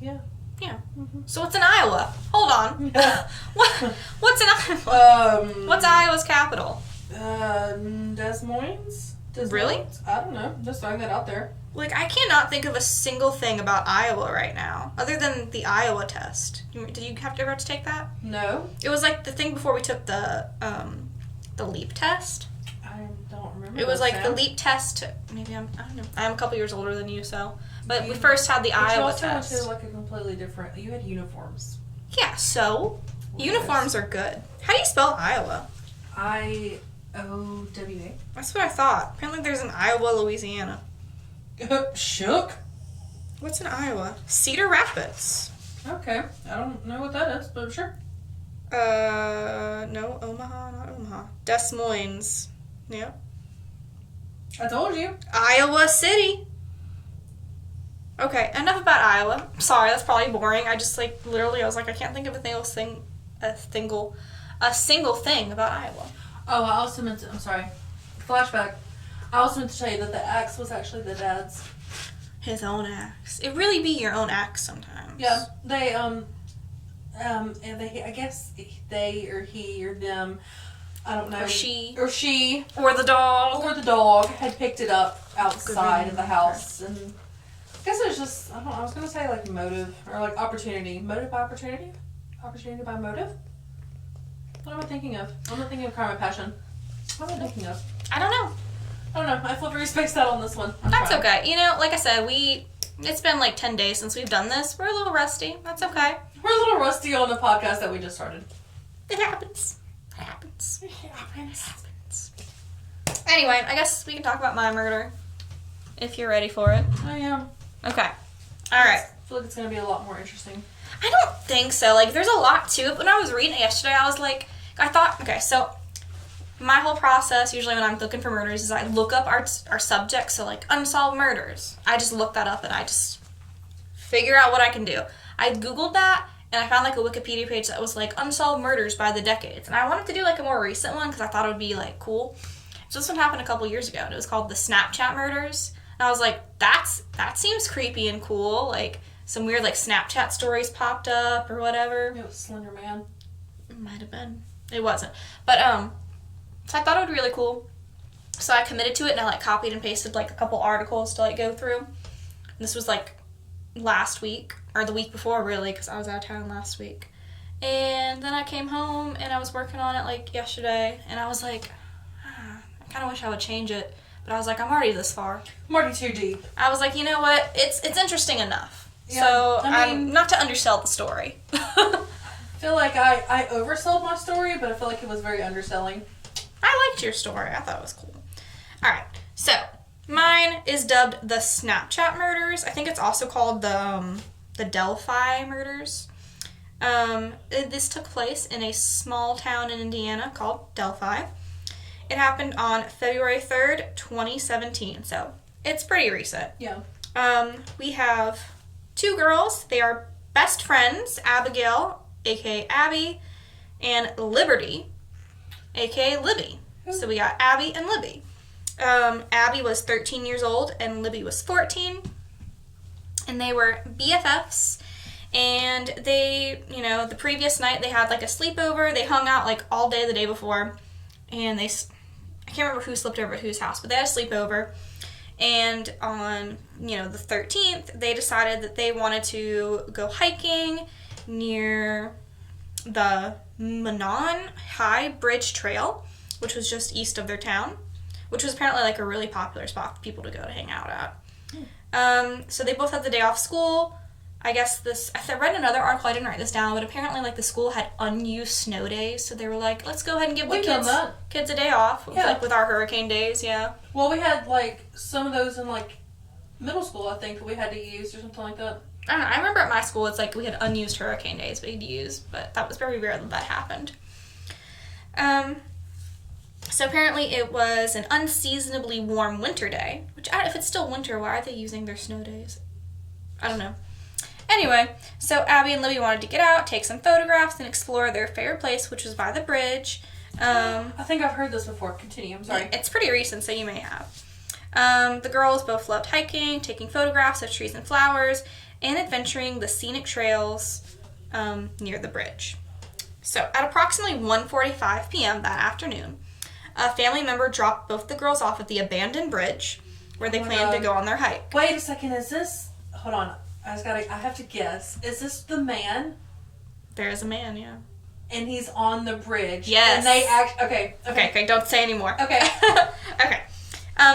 Yeah. Yeah. So what's in Iowa? Hold on. What's in Iowa? What's Iowa's capital? Des Moines? Really? I don't know. Just throwing that out there. Like, I cannot think of a single thing about Iowa right now, other than the Iowa test. Did you ever have to take that? No. It was like the thing before we took the LEAP test. I don't remember. It was like the LEAP test. Maybe I don't know. I'm a couple years older than you, so. But we first had the Iowa test. You also went to, like, a completely different. You had uniforms. Yeah, so uniforms are good. How do you spell Iowa? IOWA. That's what I thought. Apparently, there's an Iowa, Louisiana. Shook? What's in Iowa? Cedar Rapids. Okay. I don't know what that is, but sure. No, Omaha, not Omaha. Des Moines. Yeah. I told you. Iowa City. Okay, enough about Iowa. Sorry, that's probably boring. I just, like, literally, I was like, I can't think of a single thing about Iowa. Oh, I also meant to, I'm sorry. Flashback. I was meant to tell you that the axe was actually the dad's. His own axe. It really be your own axe sometimes. Yeah, they and they, I guess they or he or them, I don't know. Or she. Or she. Or the dog. Or the dog had picked it up outside of the house. And I guess it was just, I don't know, I was going to say like motive or like opportunity. Motive by opportunity? Opportunity by motive? What am I thinking of? I'm not thinking of crime and passion. What am I thinking of? I don't know. I don't know. I feel very spaced out on this one. That's okay. You know, like I said, it's been like 10 days since we've done this. We're a little rusty. That's okay. We're a little rusty on the podcast that we just started. It happens. It happens. It happens. Anyway, I guess we can talk about my murder. If you're ready for it. I am. Okay. Alright. I feel like it's going to be a lot more interesting. I don't think so. Like, there's a lot to it. When I was reading it yesterday, I was like, I thought, okay, so my whole process, usually when I'm looking for murders, is I look up our subjects, so like unsolved murders. I just look that up and I just figure out what I can do. I Googled that and I found like a Wikipedia page that was like unsolved murders by the decades. And I wanted to do like a more recent one because I thought it would be like cool. So this one happened a couple years ago and it was called the Snapchat murders. And I was like, that seems creepy and cool. Like some weird like Snapchat stories popped up or whatever. It was Slender Man. It might have been. It wasn't. But so I thought it would be really cool. So I committed to it and I like copied and pasted like a couple articles to like go through. And this was like last week or the week before really because I was out of town last week. And then I came home and I was working on it like yesterday and I was like, I kind of wish I would change it. But I was like, I'm already this far. I'm already too deep. I was like, you know what? It's interesting enough. Yeah, so I mean, I'm not to undersell the story. I feel like I oversold my story, but I feel like it was very underselling. I liked your story. I thought it was cool. Alright, so mine is dubbed the Snapchat murders. I think it's also called the Delphi murders. This took place in a small town in Indiana called Delphi. It happened on February 3rd, 2017, so it's pretty recent. Yeah. We have two girls. They are best friends, Abigail, aka Abby, and Liberty, aka Libby. So we got Abby and Libby. Abby was 13 years old and Libby was 14. And they were BFFs. And they, the previous night they had like a sleepover. They hung out like all day the day before. And I can't remember who slept over at whose house, but they had a sleepover. And on, the 13th, they decided that they wanted to go hiking near the Manon High Bridge Trail, which was just east of their town, which was apparently like a really popular spot for people to go to hang out at. So they both had the day off school. I guess I read another article, I didn't write this down, but apparently like the school had unused snow days, so they were like, let's go ahead and give the kids a day off. Yeah. Like with our hurricane days, yeah. Well, we had like some of those in like middle school, I think, that we had to use or something like that. I don't know, I remember at my school it's like we had unused hurricane days we had used, but that was very rare that happened. So apparently it was an unseasonably warm winter day, which if it's still winter, why are they using their snow days? I don't know. Anyway, so Abby and Libby wanted to get out, take some photographs, and explore their favorite place, which was by the bridge. I think I've heard this before. Continue, I'm sorry. It's pretty recent, so you may have. The girls both loved hiking, taking photographs of trees and flowers, and adventuring the scenic trails near the bridge. So at approximately 1:45 p.m. that afternoon, a family member dropped both the girls off at the abandoned bridge where they planned to go on their hike. Wait a second, is this... Hold on. I have to guess. Is this the man? There is a man, yeah. And he's on the bridge. Yes. And they Okay, don't say anymore. Okay. Okay.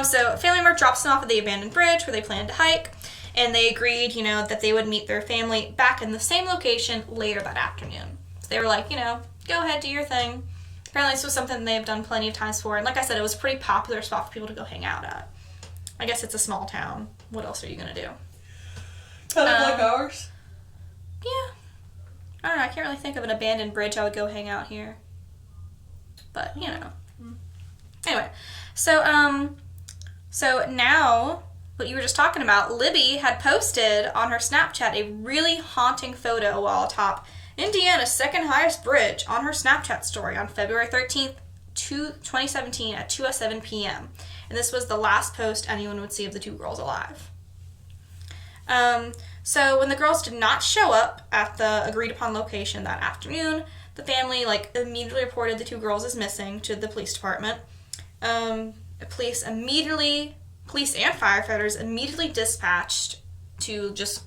So a family member drops them off at the abandoned bridge where they planned to hike, and they agreed, that they would meet their family back in the same location later that afternoon. So they were like, go ahead, do your thing. Apparently this was something they've done plenty of times before, and like I said, it was a pretty popular spot for people to go hang out at. I guess it's a small town. What else are you going to do? Kind of like ours? Yeah. I don't know. I can't really think of an abandoned bridge I would go hang out here. But, Anyway. So now, what you were just talking about, Libby had posted on her Snapchat a really haunting photo while atop Indiana's second highest bridge on her Snapchat story on February 13th, 2017 at 2:07 p.m. And this was the last post anyone would see of the two girls alive. So when the girls did not show up at the agreed upon location that afternoon, the family immediately reported the two girls as missing to the police department. Police and firefighters immediately dispatched to just,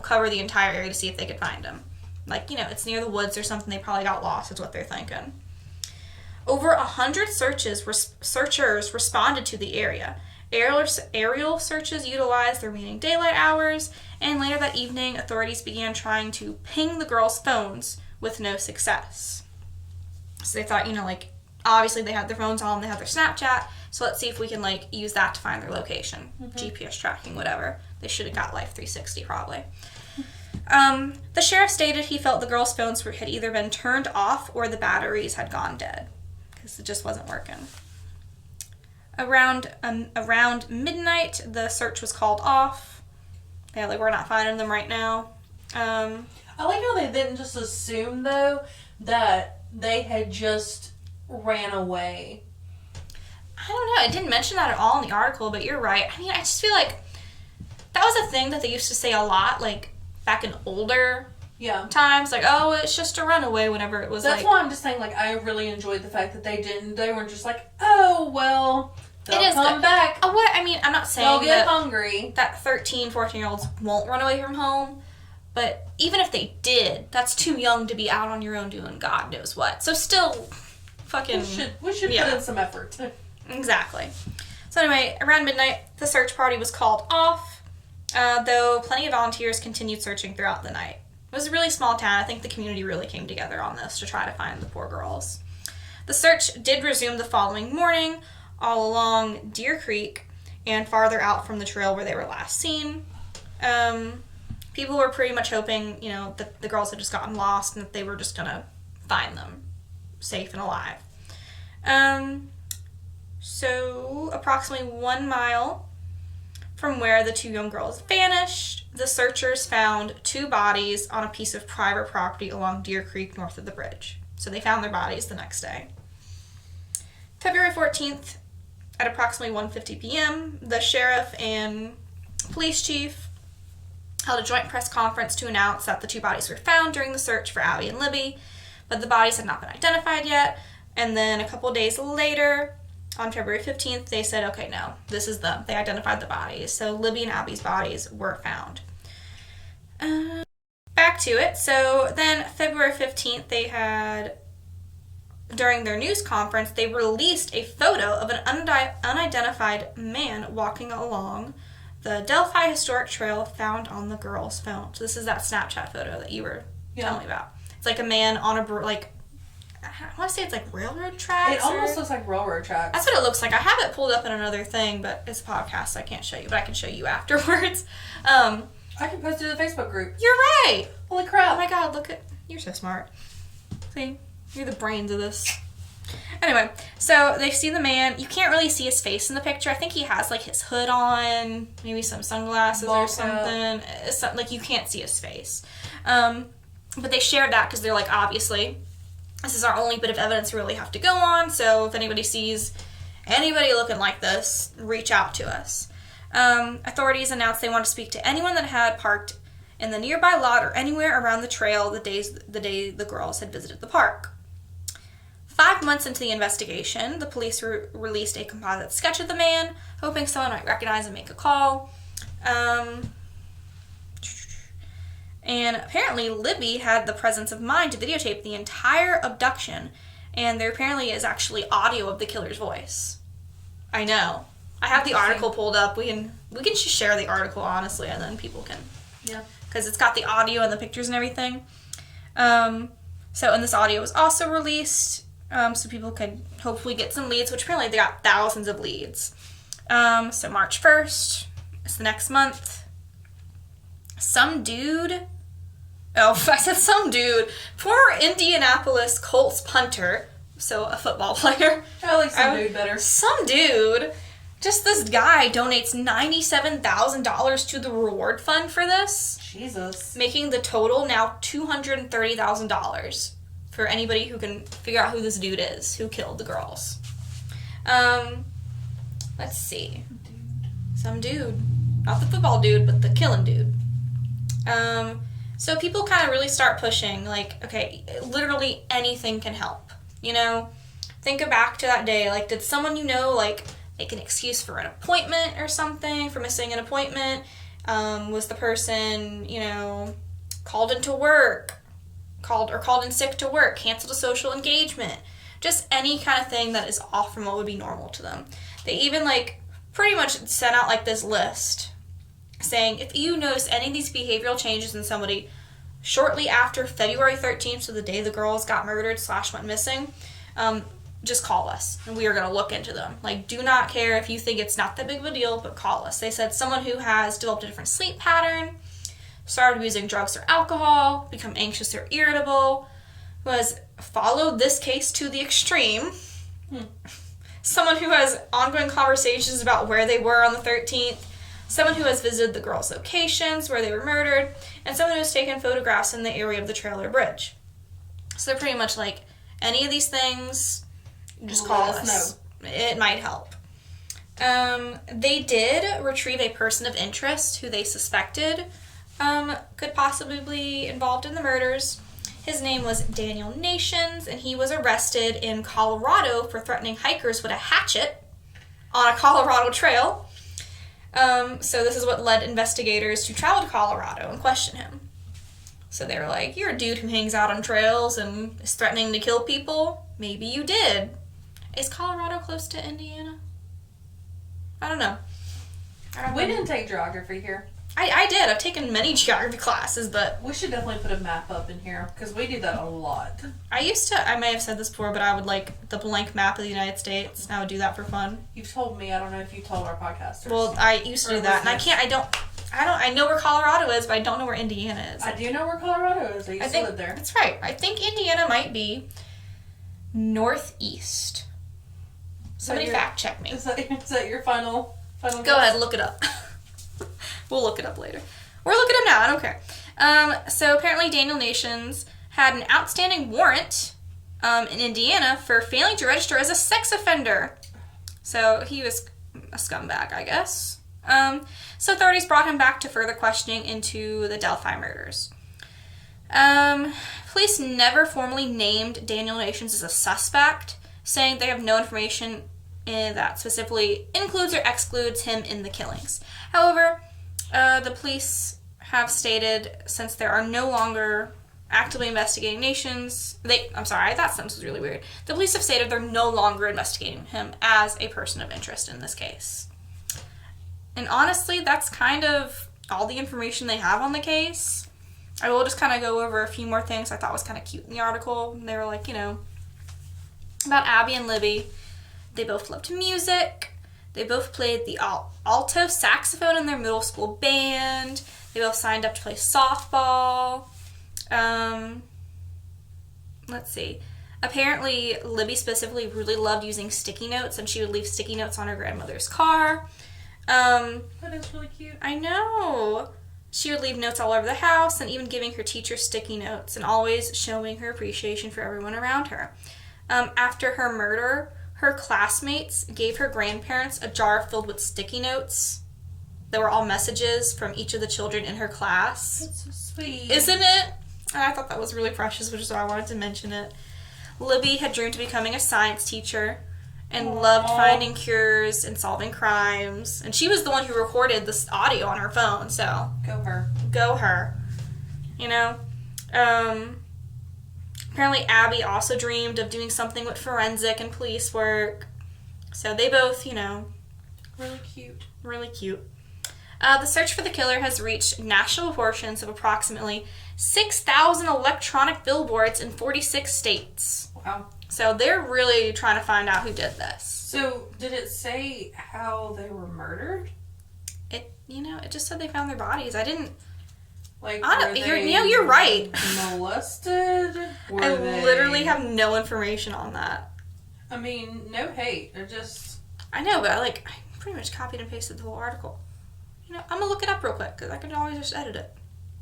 cover the entire area to see if they could find them. It's near the woods or something. They probably got lost is what they're thinking. Over 100 searchers responded to the area. Aerial searches utilized the remaining daylight hours, and later that evening, authorities began trying to ping the girls' phones with no success. So they thought, obviously they had their phones on, they had their Snapchat, so let's see if we can, use that to find their location. Mm-hmm. GPS tracking, whatever. They should have got Life 360, probably. The sheriff stated he felt the girls' phones had either been turned off or the batteries had gone dead, because it just wasn't working. Around midnight, the search was called off. Yeah, we're not finding them right now. I like how they didn't just assume, though, that they had just ran away. I don't know. It didn't mention that at all in the article, but you're right. I mean, I just feel like that was a thing that they used to say a lot, back in older times. Oh, it's just a runaway whenever it was That's why I'm just saying, I really enjoyed the fact that they weren't just oh, well, they'll come back. I'm not saying they'll get hungry. That 13, 14-year-olds won't run away from home, but even if they did, that's too young to be out on your own doing God knows what. So still, fucking... We should put in some effort. Exactly. So anyway, around midnight, the search party was called off, though plenty of volunteers continued searching throughout the night. It was a really small town. I think the community really came together on this to try to find the poor girls. The search did resume the following morning, all along Deer Creek and farther out from the trail where they were last seen. People were pretty much hoping, that the girls had just gotten lost and that they were just going to find them safe and alive. So approximately 1 mile from where the two young girls vanished, the searchers found two bodies on a piece of private property along Deer Creek north of the bridge. So they found their bodies the next day. February 14th, at approximately 1:50 p.m., the sheriff and police chief held a joint press conference to announce that the two bodies were found during the search for Abby and Libby, but the bodies had not been identified yet. And then a couple days later, on February 15th, they said, okay, no, this is them. They identified the bodies. So Libby and Abby's bodies were found. Back to it. So then February 15th, they had, during their news conference, they released a photo of an unidentified man walking along the Delphi Historic Trail found on the girl's phone. So this is that Snapchat photo that you were telling me about. It's a man on I want to say it's railroad tracks. It almost looks like railroad tracks. That's what it looks like. I have it pulled up in another thing, but it's a podcast, so I can't show you, but I can show you afterwards. I can post it to the Facebook group. You're right! Holy crap. Oh my god, look at... You're so smart. See? You're the brains of this. Anyway, so they've seen the man. You can't really see his face in the picture. I think he has, his hood on, maybe some sunglasses or something. It's you can't see his face. But they shared that because they're obviously... This is our only bit of evidence we really have to go on, so if anybody sees anybody looking like this, reach out to us. Authorities announced they want to speak to anyone that had parked in the nearby lot or anywhere around the trail the day the girls had visited the park. 5 months into the investigation, the police released a composite sketch of the man, hoping someone might recognize and make a call. And apparently Libby had the presence of mind to videotape the entire abduction, and there apparently is actually audio of the killer's voice. I know. I have the article pulled up. We can just share the article, honestly, and then people can. Yeah. Because it's got the audio and the pictures and everything. And this audio was also released, so people could hopefully get some leads, which apparently they got thousands of leads. So March 1st, it's the next month. Some dude, former Indianapolis Colts punter, so a football player. I like some dude better. Some dude, just this guy donates $97,000 to the reward fund for this. Jesus. Making the total now $230,000 for anybody who can figure out who this dude is who killed the girls. Let's see. Some dude. Not the football dude, but the killing dude. So people kind of really start pushing, like, okay, literally anything can help, you know? Think back to that day, like, did someone you know, like, make an excuse for an appointment or something, for missing an appointment? Was the person, you know, called into work, called in sick to work, canceled a social engagement? Just any kind of thing that is off from what would be normal to them. They even, like, pretty much sent out, like, this list saying, if you notice any of these behavioral changes in somebody shortly after February 13th, so the day the girls got murdered / went missing, just call us, and we are going to look into them. Like, do not care if you think it's not that big of a deal, but call us. They said someone who has developed a different sleep pattern, started using drugs or alcohol, become anxious or irritable, who has followed this case to the extreme, someone who has ongoing conversations about where they were on the 13th, someone who has visited the girls' locations where they were murdered, and someone who has taken photographs in the area of the trailer bridge. So they're pretty much like, any of these things, just call us. It might help. They did retrieve a person of interest who they suspected could possibly be involved in the murders. His name was Daniel Nations, and he was arrested in Colorado for threatening hikers with a hatchet on a Colorado trail. So this is what led investigators to travel to Colorado and question him. So they were like, you're a dude who hangs out on trails and is threatening to kill people? Maybe you did. Is Colorado close to Indiana? I don't know. We didn't take geography here. I did. I've taken many geography classes, but... We should definitely put a map up in here, because we do that a lot. I may have said this before, but I would like the blank map of the United States, and I would do that for fun. You've told me. I don't know if you told our podcasters. Well, I used to do that, and I know where Colorado is, but I don't know where Indiana is. I do know where Colorado is. I used to live there. That's right. I think Indiana might be northeast. Somebody fact check me. Is that your final guess? Go ahead, look it up. We'll look it up later. Or look it up now, I don't care. So apparently Daniel Nations had an outstanding warrant in Indiana for failing to register as a sex offender. So he was a scumbag, I guess. So authorities brought him back to further questioning into the Delphi murders. Police never formally named Daniel Nations as a suspect, saying they have no information that specifically includes or excludes him in the killings. However, the police have stated, since there are no longer actively investigating Nations, I'm sorry, that sentence was really weird. The police have stated they're no longer investigating him as a person of interest in this case. And honestly, that's kind of all the information they have on the case. I will just kind of go over a few more things I thought was kind of cute in the article. They were like, about Abby and Libby. They both loved music. They both played the alto saxophone in their middle school band. They both signed up to play softball. Let's see. Apparently, Libby specifically really loved using sticky notes, and she would leave sticky notes on her grandmother's car. That is really cute. I know. She would leave notes all over the house, and even giving her teacher sticky notes, and always showing her appreciation for everyone around her. After her murder, her classmates gave her grandparents a jar filled with sticky notes that were all messages from each of the children in her class. That's so sweet. Isn't it? And I thought that was really precious, which is why I wanted to mention it. Libby had dreamed of becoming a science teacher and loved finding cures and solving crimes. And she was the one who recorded this audio on her phone, so... Go her. Go her. Apparently Abby also dreamed of doing something with forensic and police work. So they both, Really cute. Really cute. The search for the killer has reached national proportions of approximately 6,000 electronic billboards in 46 states. Wow. So they're really trying to find out who did this. So did it say how they were murdered? It just said they found their bodies. I didn't... You're right. Molested? I literally have no information on that. I mean, no hate. They're just... I know, but I pretty much copied and pasted the whole article. I'm going to look it up real quick, because I can always just edit it.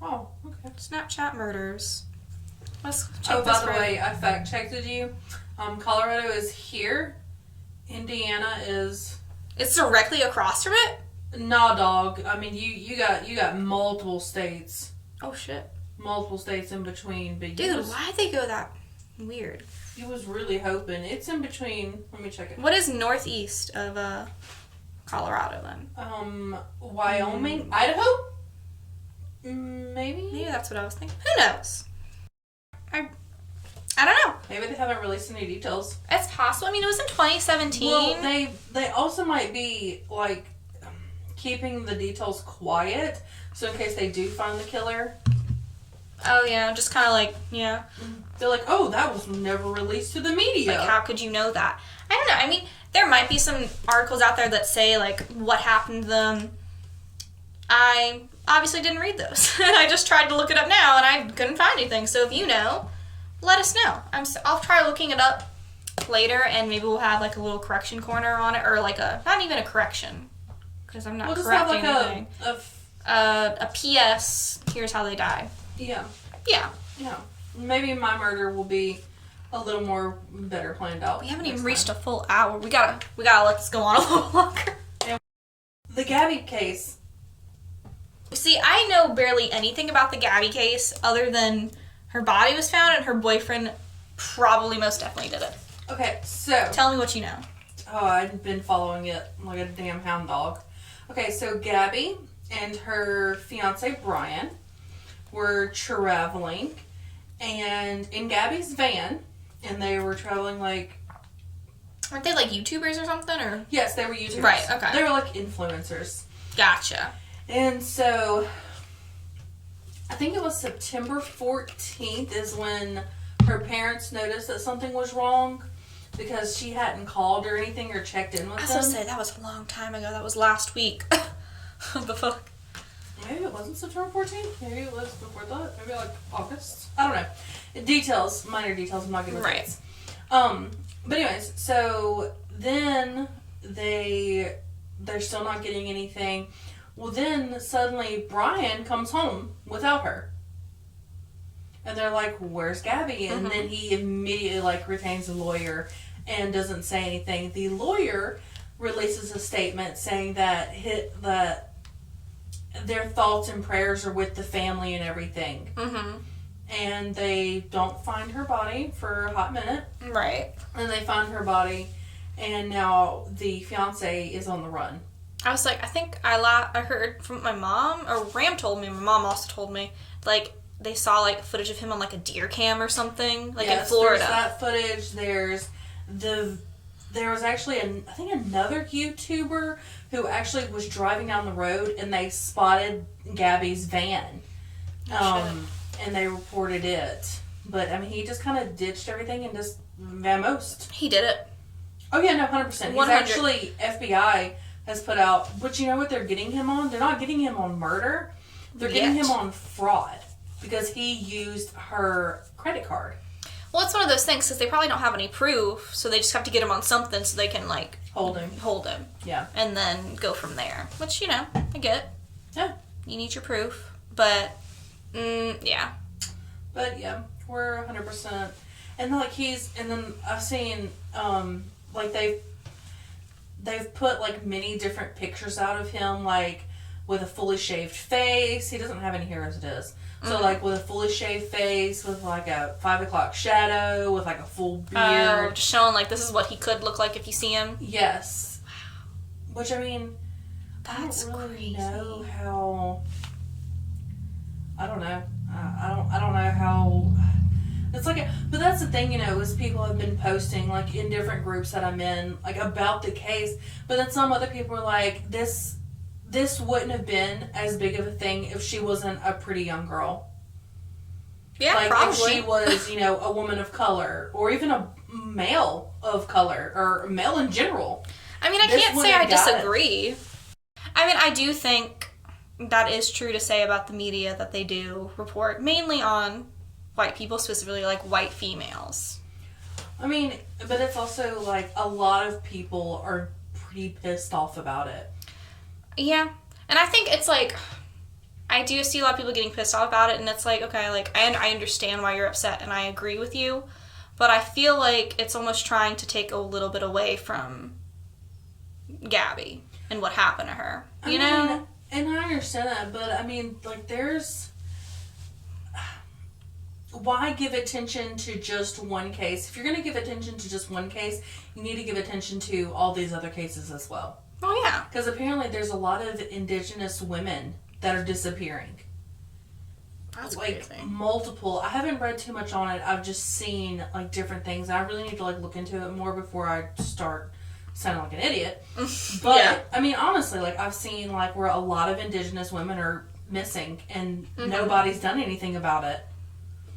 Oh, okay. Snapchat murders. Let's check Oh, this by the way, I fact checked you. Colorado is here. Indiana is. It's directly across from it? Nah, dog. I mean, you got multiple states. Oh, shit. Multiple states in between. But Dude, why'd they go that weird? You was really hoping. It's in between. Let me check it. What is northeast of Colorado then? Wyoming? Idaho? Maybe? Maybe that's what I was thinking. Who knows? I don't know. Maybe they haven't released any details. It's possible. I mean, it was in 2017. Well, they also might be, like, keeping the details quiet, so in case they do find the killer. Oh, yeah. Just kind of like, yeah. They're like, oh, that was never released to the media. Like, how could you know that? I don't know. I mean, there might be some articles out there that say, like, what happened to them. I obviously didn't read those. And I just tried to look it up now, and I couldn't find anything. So if you know, let us know. I'll try looking it up later, and maybe we'll have, like, a little correction corner on it, or, like, not even a correction, because I'm not correcting anything. A P.S. Here's how they die. Yeah. Yeah. Yeah. Maybe my murder will be a little more better planned out. We haven't even reached a full hour. We gotta let this go on a little longer. The Gabby case. See, I know barely anything about the Gabby case other than her body was found and her boyfriend probably most definitely did it. Okay, so. Tell me what you know. Oh, I've been following it like a damn hound dog. Okay, so Gabby and her fiance Brian were traveling, and in Gabby's van, and they were traveling like... Aren't they like YouTubers or something, or? Yes, they were YouTubers. Right, okay. They were like influencers. Gotcha. And so, I think it was September 14th is when her parents noticed that something was wrong because she hadn't called or anything or checked in with them. I was going to say, that was a long time ago. That was last week. What the fuck? Maybe it wasn't September 14th. Maybe it was before that. Maybe like August. I don't know. Details, minor details. I'm not good with dates. But anyways, so then they're still not getting anything. Well, then suddenly Brian comes home without her. And they're like, where's Gabby? And then he immediately like retains a lawyer and doesn't say anything. The lawyer releases a statement saying that their thoughts and prayers are with the family and everything. Mm-hmm. And they don't find her body for a hot minute. Right. And they find her body, and now the fiance is on the run. I was like, I think I heard from my mom, or Ram told me, my mom also told me, like, they saw, like, footage of him on, like, a deer cam or something, like, in Florida. There's that footage. There was actually, I think, another YouTuber who actually was driving down the road, and they spotted Gabby's van. And they reported it. But, I mean, he just kind of ditched everything and just vamoosed. He did it. Oh, yeah, no, 100%. He's actually, FBI has put out, but you know what they're getting him on? They're not getting him on murder. They're getting him on fraud. Because he used her credit card. Well, it's one of those things, because they probably don't have any proof, so they just have to get him on something so they can, like... Hold him. Yeah. And then go from there. Which, you know, I get. Yeah. You need your proof. But, yeah. But, yeah, we're 100%. And, like, and then I've seen, like, they've put, like, many different pictures out of him, like, with a fully shaved face. He doesn't have any hair as it is. So, like, with a fully shaved face, with, like, a 5 o'clock shadow, with, like, a full beard. Just showing, like, this is what he could look like if you see him. Yes. Wow. Which, I mean, that's I don't really crazy. know how... I don't know. I don't know how... It's like... But that's the thing, you know, is people have been posting, like, in different groups that I'm in, like, about the case. But then some other people are like, this wouldn't have been as big of a thing if she wasn't a pretty young girl. Yeah, like, probably. if she was, you know, a woman of color, or even a male of color, or male in general. I mean, I can't say I disagree. I mean, I do think that is true to say about the media that they do report mainly on white people, specifically, like, white females. I mean, but it's also, like, a lot of people are pretty pissed off about it. Yeah. And I think it's like, I do see a lot of people getting pissed off about it, and it's like, okay, like, I understand why you're upset, and I agree with you, but I feel like it's almost trying to take a little bit away from Gabby and what happened to her, you know? And I understand that, but I mean, like, why give attention to just one case? If you're going to give attention to just one case, you need to give attention to all these other cases as well. Oh, yeah. Because apparently there's a lot of indigenous women that are disappearing. That's like crazy. Multiple. I haven't read too much on it. I've just seen like different things. I really need to like look into it more before I start sounding like an idiot. But yeah. I mean, honestly, like I've seen like where a lot of indigenous women are missing and nobody's done anything about it.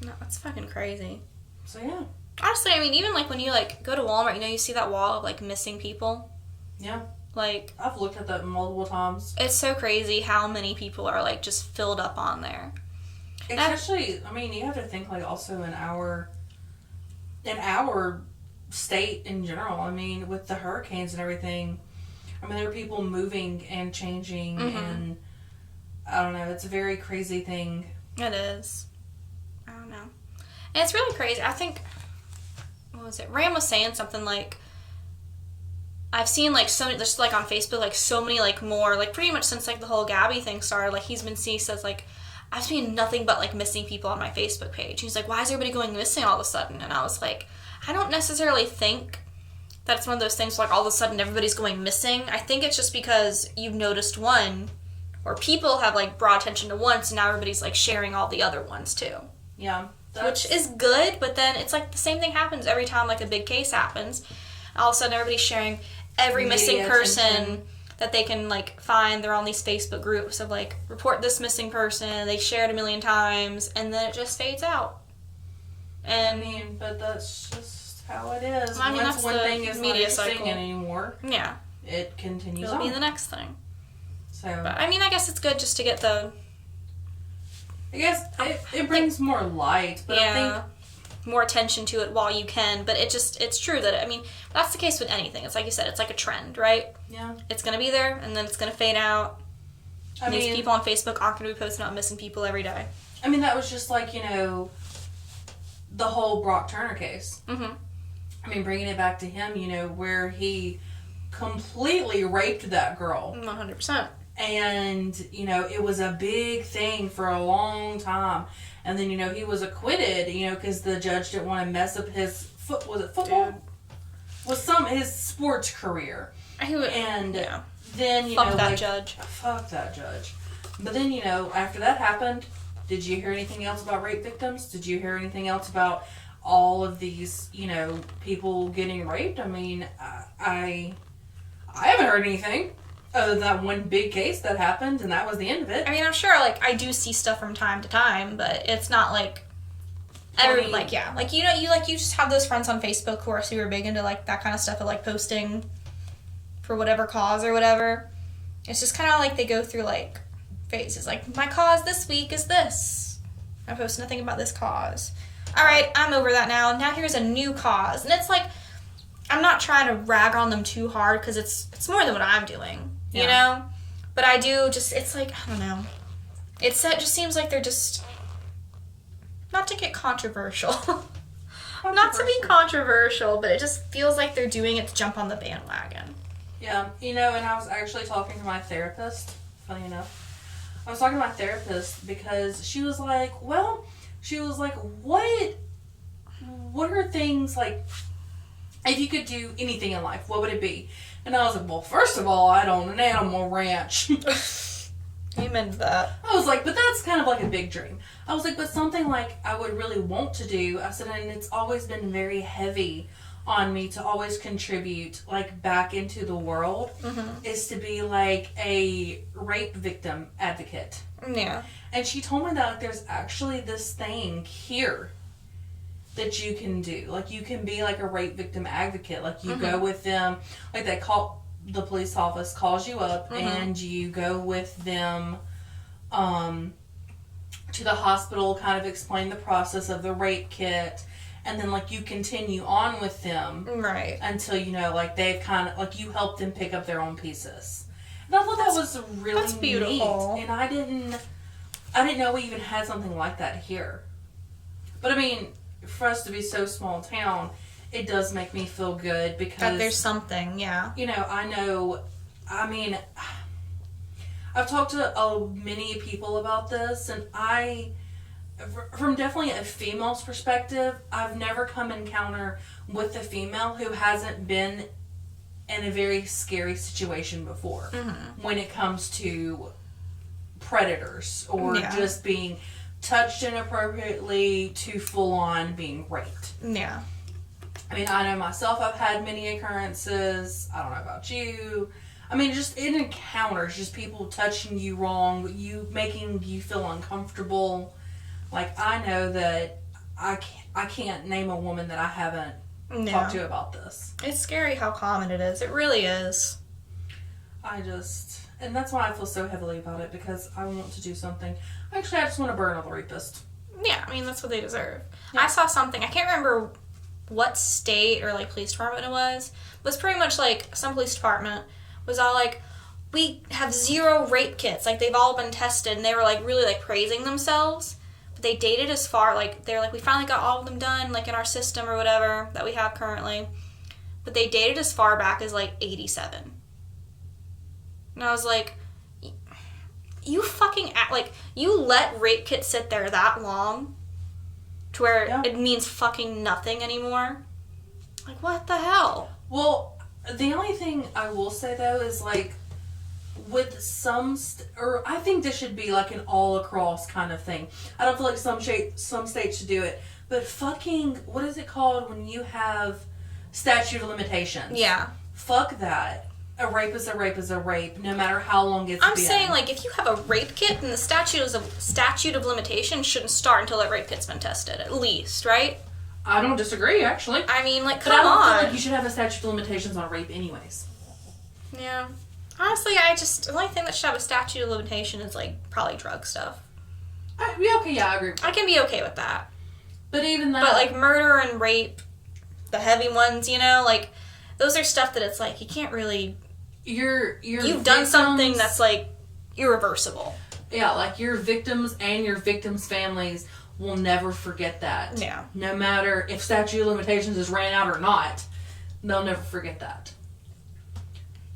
No, that's fucking crazy. So yeah. Honestly, I mean, even like when you like go to Walmart, you know, you see that wall of like missing people. Yeah. Like, I've looked at that multiple times. it's so crazy how many people are like just filled up on there. Especially, I mean, you have to think like also in our state in general. I mean, with the hurricanes and everything, I mean, there are people moving and changing, and I don't know. It's a very crazy thing. It is. I don't know. And it's really crazy. I think, what was it? Ram was saying something like, I've seen like so many, just like on Facebook, like so many like more, like pretty much since like the whole Gabby thing started, like he says like, I've seen nothing but like missing people on my Facebook page. He's like, why is everybody going missing all of a sudden? And I was like, I don't necessarily think that it's one of those things where like all of a sudden everybody's going missing. I think it's just because you've noticed one, or people have like brought attention to one, so now everybody's like sharing all the other ones too. Yeah. Which is good, but then it's like the same thing happens every time like a big case happens. All of a sudden everybody's sharing every missing person that they can like find. They're on these Facebook groups of like, report this missing person, they share it 1 million times, and then it just fades out. And I mean, but that's just how it is. I mean, once that's one the thing is media not interesting cycle anymore, yeah, it continues it'll on. be the next thing. So, But I mean, I guess it's good just to get the, I guess it brings more light, but I think more attention to it while you can. But it's true that, I mean, that's the case with anything. It's like you said, it's like a trend, right? Yeah. It's going to be there, and then it's going to fade out. I These mean, people on Facebook aren't going to be posting about missing people every day. I mean, that was just like, you know, the whole Brock Turner case. Mm-hmm. I mean, bringing it back to him, you know, where he completely raped that girl. 100%. And, you know, it was a big thing for a long time. And then, you know, he was acquitted, you know, because the judge didn't want to mess up his football? Dude. Was his sports career. Then, you fuck know, that like, judge. Fuck that judge. But then, you know, after that happened, did you hear anything else about rape victims? Did you hear anything else about all of these, you know, people getting raped? I mean, I haven't heard anything other than that one big case that happened, and that was the end of it. I mean, I'm sure, like, I do see stuff from time to time, but it's not, like, like, yeah. Like, you know, you just have those friends on Facebook who are super big into, like, that kind of stuff of, like, posting for whatever cause or whatever. It's just kind of like they go through, like, phases. Like, my cause this week is this. I post nothing about this cause. All right, I'm over that now. Now here's a new cause. And it's like, I'm not trying to rag on them too hard because it's more than what I'm doing, you know? But I do just, it's like, I don't know. It just seems like they're just, not to get controversial. Not to be controversial, but it just feels like they're doing it to jump on the bandwagon. Yeah, you know, and I was actually talking to my therapist, funny enough. I was talking to my therapist because she was like, what are things, like, if you could do anything in life, what would it be? And I was like, well, first of all, I'd own an animal ranch. Amen to that. I was like, but that's kind of like a big dream. I was like, but something like I would really want to do, I said, and it's always been very heavy on me to always contribute, like, back into the world, is to be, like, a rape victim advocate. Yeah. And she told me that, like, there's actually this thing here that you can do. Like, you can be, like, a rape victim advocate. Like, you go with them, like, the police office calls you up, and you go with them to the hospital, kind of explain the process of the rape kit, and then, like, you continue on with them. Right. Until, you know, like, they've kind of, like, you help them pick up their own pieces. And I thought that was really that's beautiful. neat. And I didn't, I didn't know we even had something like that here. But I mean, for us to be so small town, it does make me feel good because... That there's something, yeah. You know, I mean, I've talked to many people about this, and from definitely a female's perspective, I've never come encounter with a female who hasn't been in a very scary situation before when it comes to predators or just being touched inappropriately to full on being raped. Yeah. I mean, I know myself, I've had many occurrences. I don't know about you. I mean, just in encounters, just people touching you wrong, you making you feel uncomfortable. Like, I know that I can't name a woman that I haven't talked to about this. It's scary how common it is. It really is. And that's why I feel so heavily about it, because I want to do something. Actually, I just want to burn all the rapists. Yeah, I mean, that's what they deserve. Yeah. I saw something, I can't remember what state or, like, police department it was. It was pretty much, like, some police department was all like, we have 0 rape kits. Like, they've all been tested, and they were, like, really, like, praising themselves. But they dated as far, like, they're like, we finally got all of them done, like, in our system or whatever that we have currently. But they dated as far back as, like, 87. And I was like, you fucking act, like, you let rape kits sit there that long to where it means fucking nothing anymore? Like, what the hell? Well, the only thing I will say, though, is, like, with some, or I think this should be, like, an all-across kind of thing. I don't feel like some states should do it. But fucking, what is it called when you have statute of limitations? Yeah. Fuck that. A rape is a rape is a rape, no matter how long it's been. I'm saying, like, if you have a rape kit, then the statute of limitations shouldn't start until that rape kit's been tested, at least, right? I don't disagree, actually. I mean, like, but come on. I don't feel like you should have a statute of limitations on rape anyways. Yeah. Honestly, the only thing that should have a statute of limitation is, like, probably drug stuff. I agree. I can be okay with that. But even that... But, like, murder and rape, the heavy ones, you know, like, those are stuff that it's, like, you can't really... You've done something that's, like, irreversible. Yeah, like, your victims and your victims' families will never forget that. Yeah. No matter if statute of limitations is ran out or not, they'll never forget that.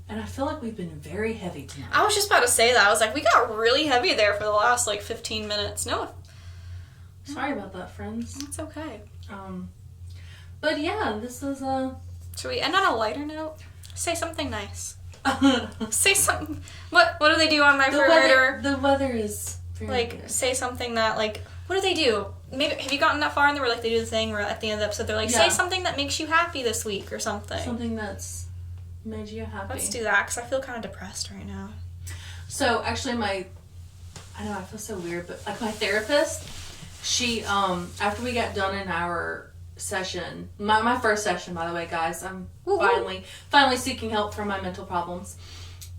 And I feel like we've been very heavy tonight. I was just about to say that. I was like, we got really heavy there for the last, like, 15 minutes. No. Sorry about that, friends. It's okay. But yeah, this is Should we end on a lighter note? Say something nice. Say something. What do they do on My Fair Murder? The weather is very like good. Say something that, like, what do they do? Maybe have you gotten that far in there where, like, they do the thing where at the end of the episode they're like, say something that makes you happy this week or something. Something that's made you happy. Let's do that, because I feel kind of depressed right now. So actually, I know I feel so weird, but like my therapist, she after we got done in our session, my first session, by the way, guys, I'm finally seeking help for my mental problems.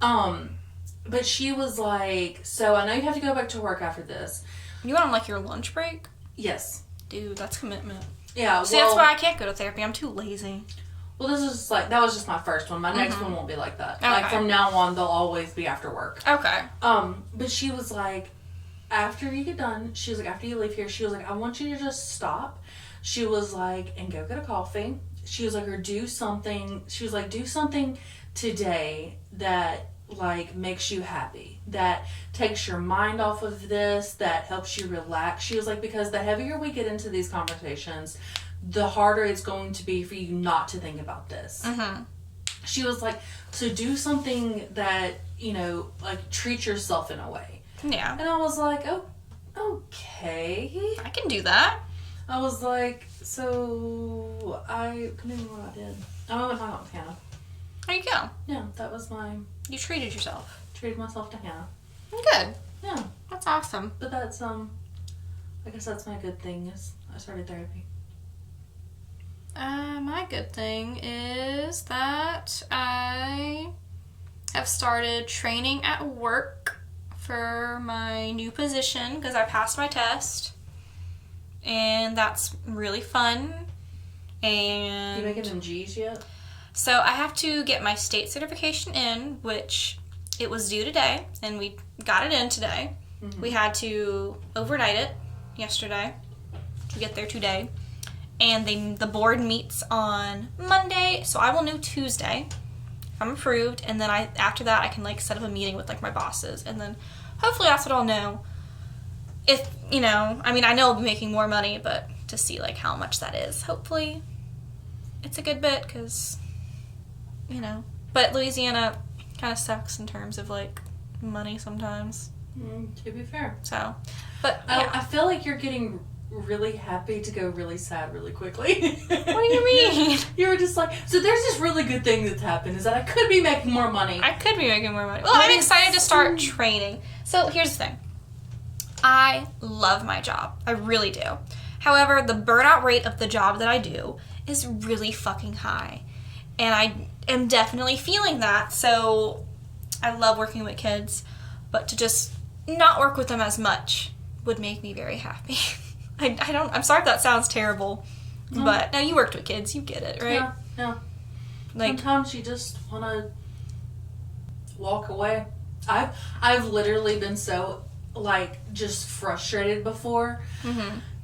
But she was like, so I know you have to go back to work after this. You went on, like, your lunch break? Yes. Dude, that's commitment. Yeah. See, that's why I can't go to therapy. I'm too lazy. Well, this is just that was just my first one. My next one won't be like that. Okay. Like, from now on, they'll always be after work. Okay. But she was like, after you get done, she was like, after you leave here, she was like, I want you to just stop. She was like, and go get a coffee. She was like, or do something. She was like, do something today that, like, makes you happy. That takes your mind off of this. That helps you relax. She was like, because the heavier we get into these conversations, the harder it's going to be for you not to think about this. Mm-hmm. She was like, so do something that, you know, like, treat yourself in a way. Yeah. And I was like, oh, okay. I can do that. I was like, so I couldn't even remember what I did. Oh, I went hung out with Hannah. There you go. Yeah, that was You treated yourself. treated myself to Hannah. Good. Yeah. That's awesome. But that's, I guess that's my good thing is I started therapy. My good thing is that I have started training at work for my new position because I passed my test. And that's really fun. And You making them G's yet? So I have to get my state certification in, which it was due today, and we got it in today. Mm-hmm. We had to overnight it yesterday to get there today. And the board meets on Monday, so I will know Tuesday if I'm approved. And then after that, I can, like, set up a meeting with, like, my bosses. And then hopefully that's what I'll know. If, you know, I mean, I know I'll be making more money, but to see, like, how much that is. Hopefully it's a good bit because, you know. But Louisiana kind of sucks in terms of, like, money sometimes. To be fair. So, but, yeah. I feel like you're getting really happy to go really sad really quickly. What do you mean? You were just like, so there's this really good thing that's happened is that I could be making more money. I could be making more money. Well, I'm excited to start training. So here's the thing. I love my job. I really do. However, the burnout rate of the job that I do is really fucking high. And I am definitely feeling that. So I love working with kids. But to just not work with them as much would make me very happy. I'm sorry if that sounds terrible. But now you worked with kids. You get it, right? Yeah. Like, sometimes you just want to walk away. I've literally been so, like, just frustrated before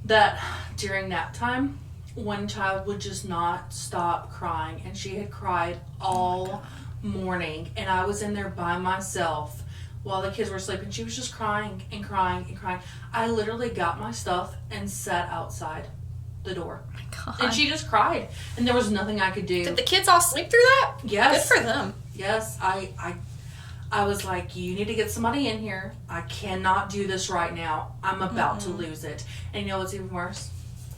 that during nap time, one child would just not stop crying, and she had cried all morning, and I was in there by myself while the kids were sleeping. She was just crying and crying and crying. I literally got my stuff and sat outside the door. oh my God. And she just cried, and there was nothing I could do. Did the kids all sleep through that? Yes. Good for them. Yes, I was like, you need to get somebody in here. I cannot do this right now. I'm about to lose it. And you know what's even worse?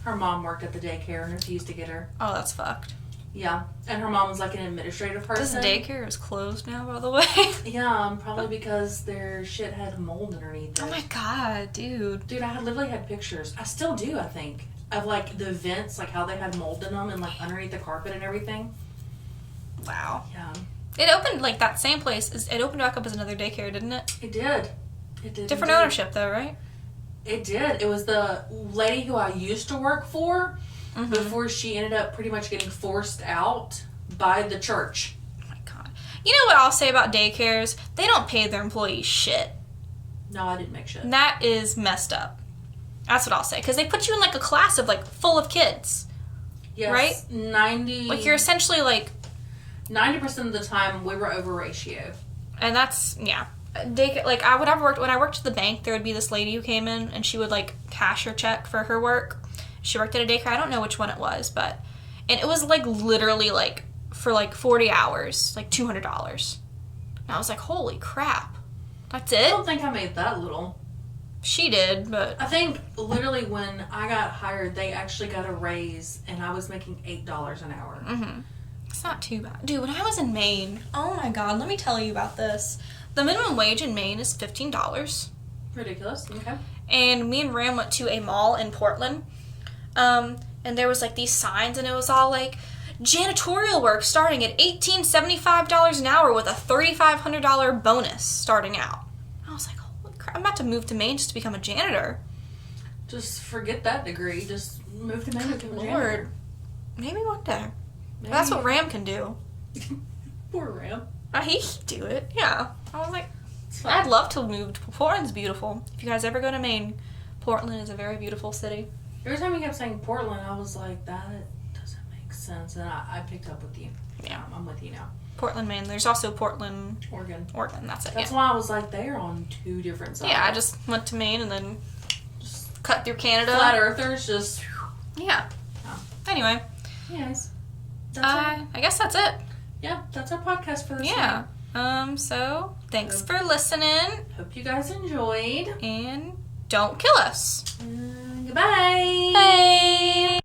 Her mom worked at the daycare and refused to get her. Oh, that's fucked. Yeah, and her mom was like an administrative person. This daycare is closed now, by the way. Yeah, probably because their shit had mold underneath it. Oh my God, dude. Dude, I literally had pictures. I still do, I think, of like the vents, like how they had mold in them and like underneath the carpet and everything. Wow. Yeah. It opened, like, that same place. It opened back up as another daycare, didn't it? It did. It did. Different ownership, though, right? It did. It was the lady who I used to work for before she ended up pretty much getting forced out by the church. Oh my God. You know what I'll say about daycares? They don't pay their employees shit. No, I didn't make shit. That is messed up. That's what I'll say. Because they put you in, like, a class of, like, full of kids. Yes. Right? 90... Like, you're essentially, like... 90% of the time, we were over ratio. And that's, yeah. Like, when I worked at the bank, there would be this lady who came in, and she would, like, cash her check for her work. She worked at a daycare. I don't know which one it was, but... And it was, like, literally, like, for, like, 40 hours, like, $200. And I was like, holy crap. That's it? I don't think I made that little. She did, but... I think, literally, when I got hired, they actually got a raise, and I was making $8 an hour. It's not too bad. Dude, when I was in Maine, oh my God, let me tell you about this. The minimum wage in Maine is $15. Ridiculous. Okay. And me and Ram went to a mall in Portland. And there was, like, these signs, and it was all, like, janitorial work starting at $1,875 an hour with a $3,500 bonus starting out. I was like, holy crap, I'm about to move to Maine just to become a janitor. Just forget that degree. Just move to Maine and become a Lord. janitor. Maybe one day. Maybe. That's what Ram can do. Poor Ram. He can do it, yeah. I was like, It's fine. I'd love to move to Portland's beautiful. If you guys ever go to Maine, Portland is a very beautiful city. Every time you kept saying Portland, I was like, that doesn't make sense. And I picked up with you. Yeah. I'm with you now. Portland, Maine. There's also Portland, Oregon. That's it. That's yeah. why I was like, they're on two different sides. Yeah, I just went to Maine and then Just cut through Canada. flat earthers, just. Yeah. Oh. Anyway, Yes. That's I guess that's it. Yeah, that's our podcast for this Yeah. week. So thanks for listening, Hope you guys enjoyed. and don't kill us. Goodbye. Bye.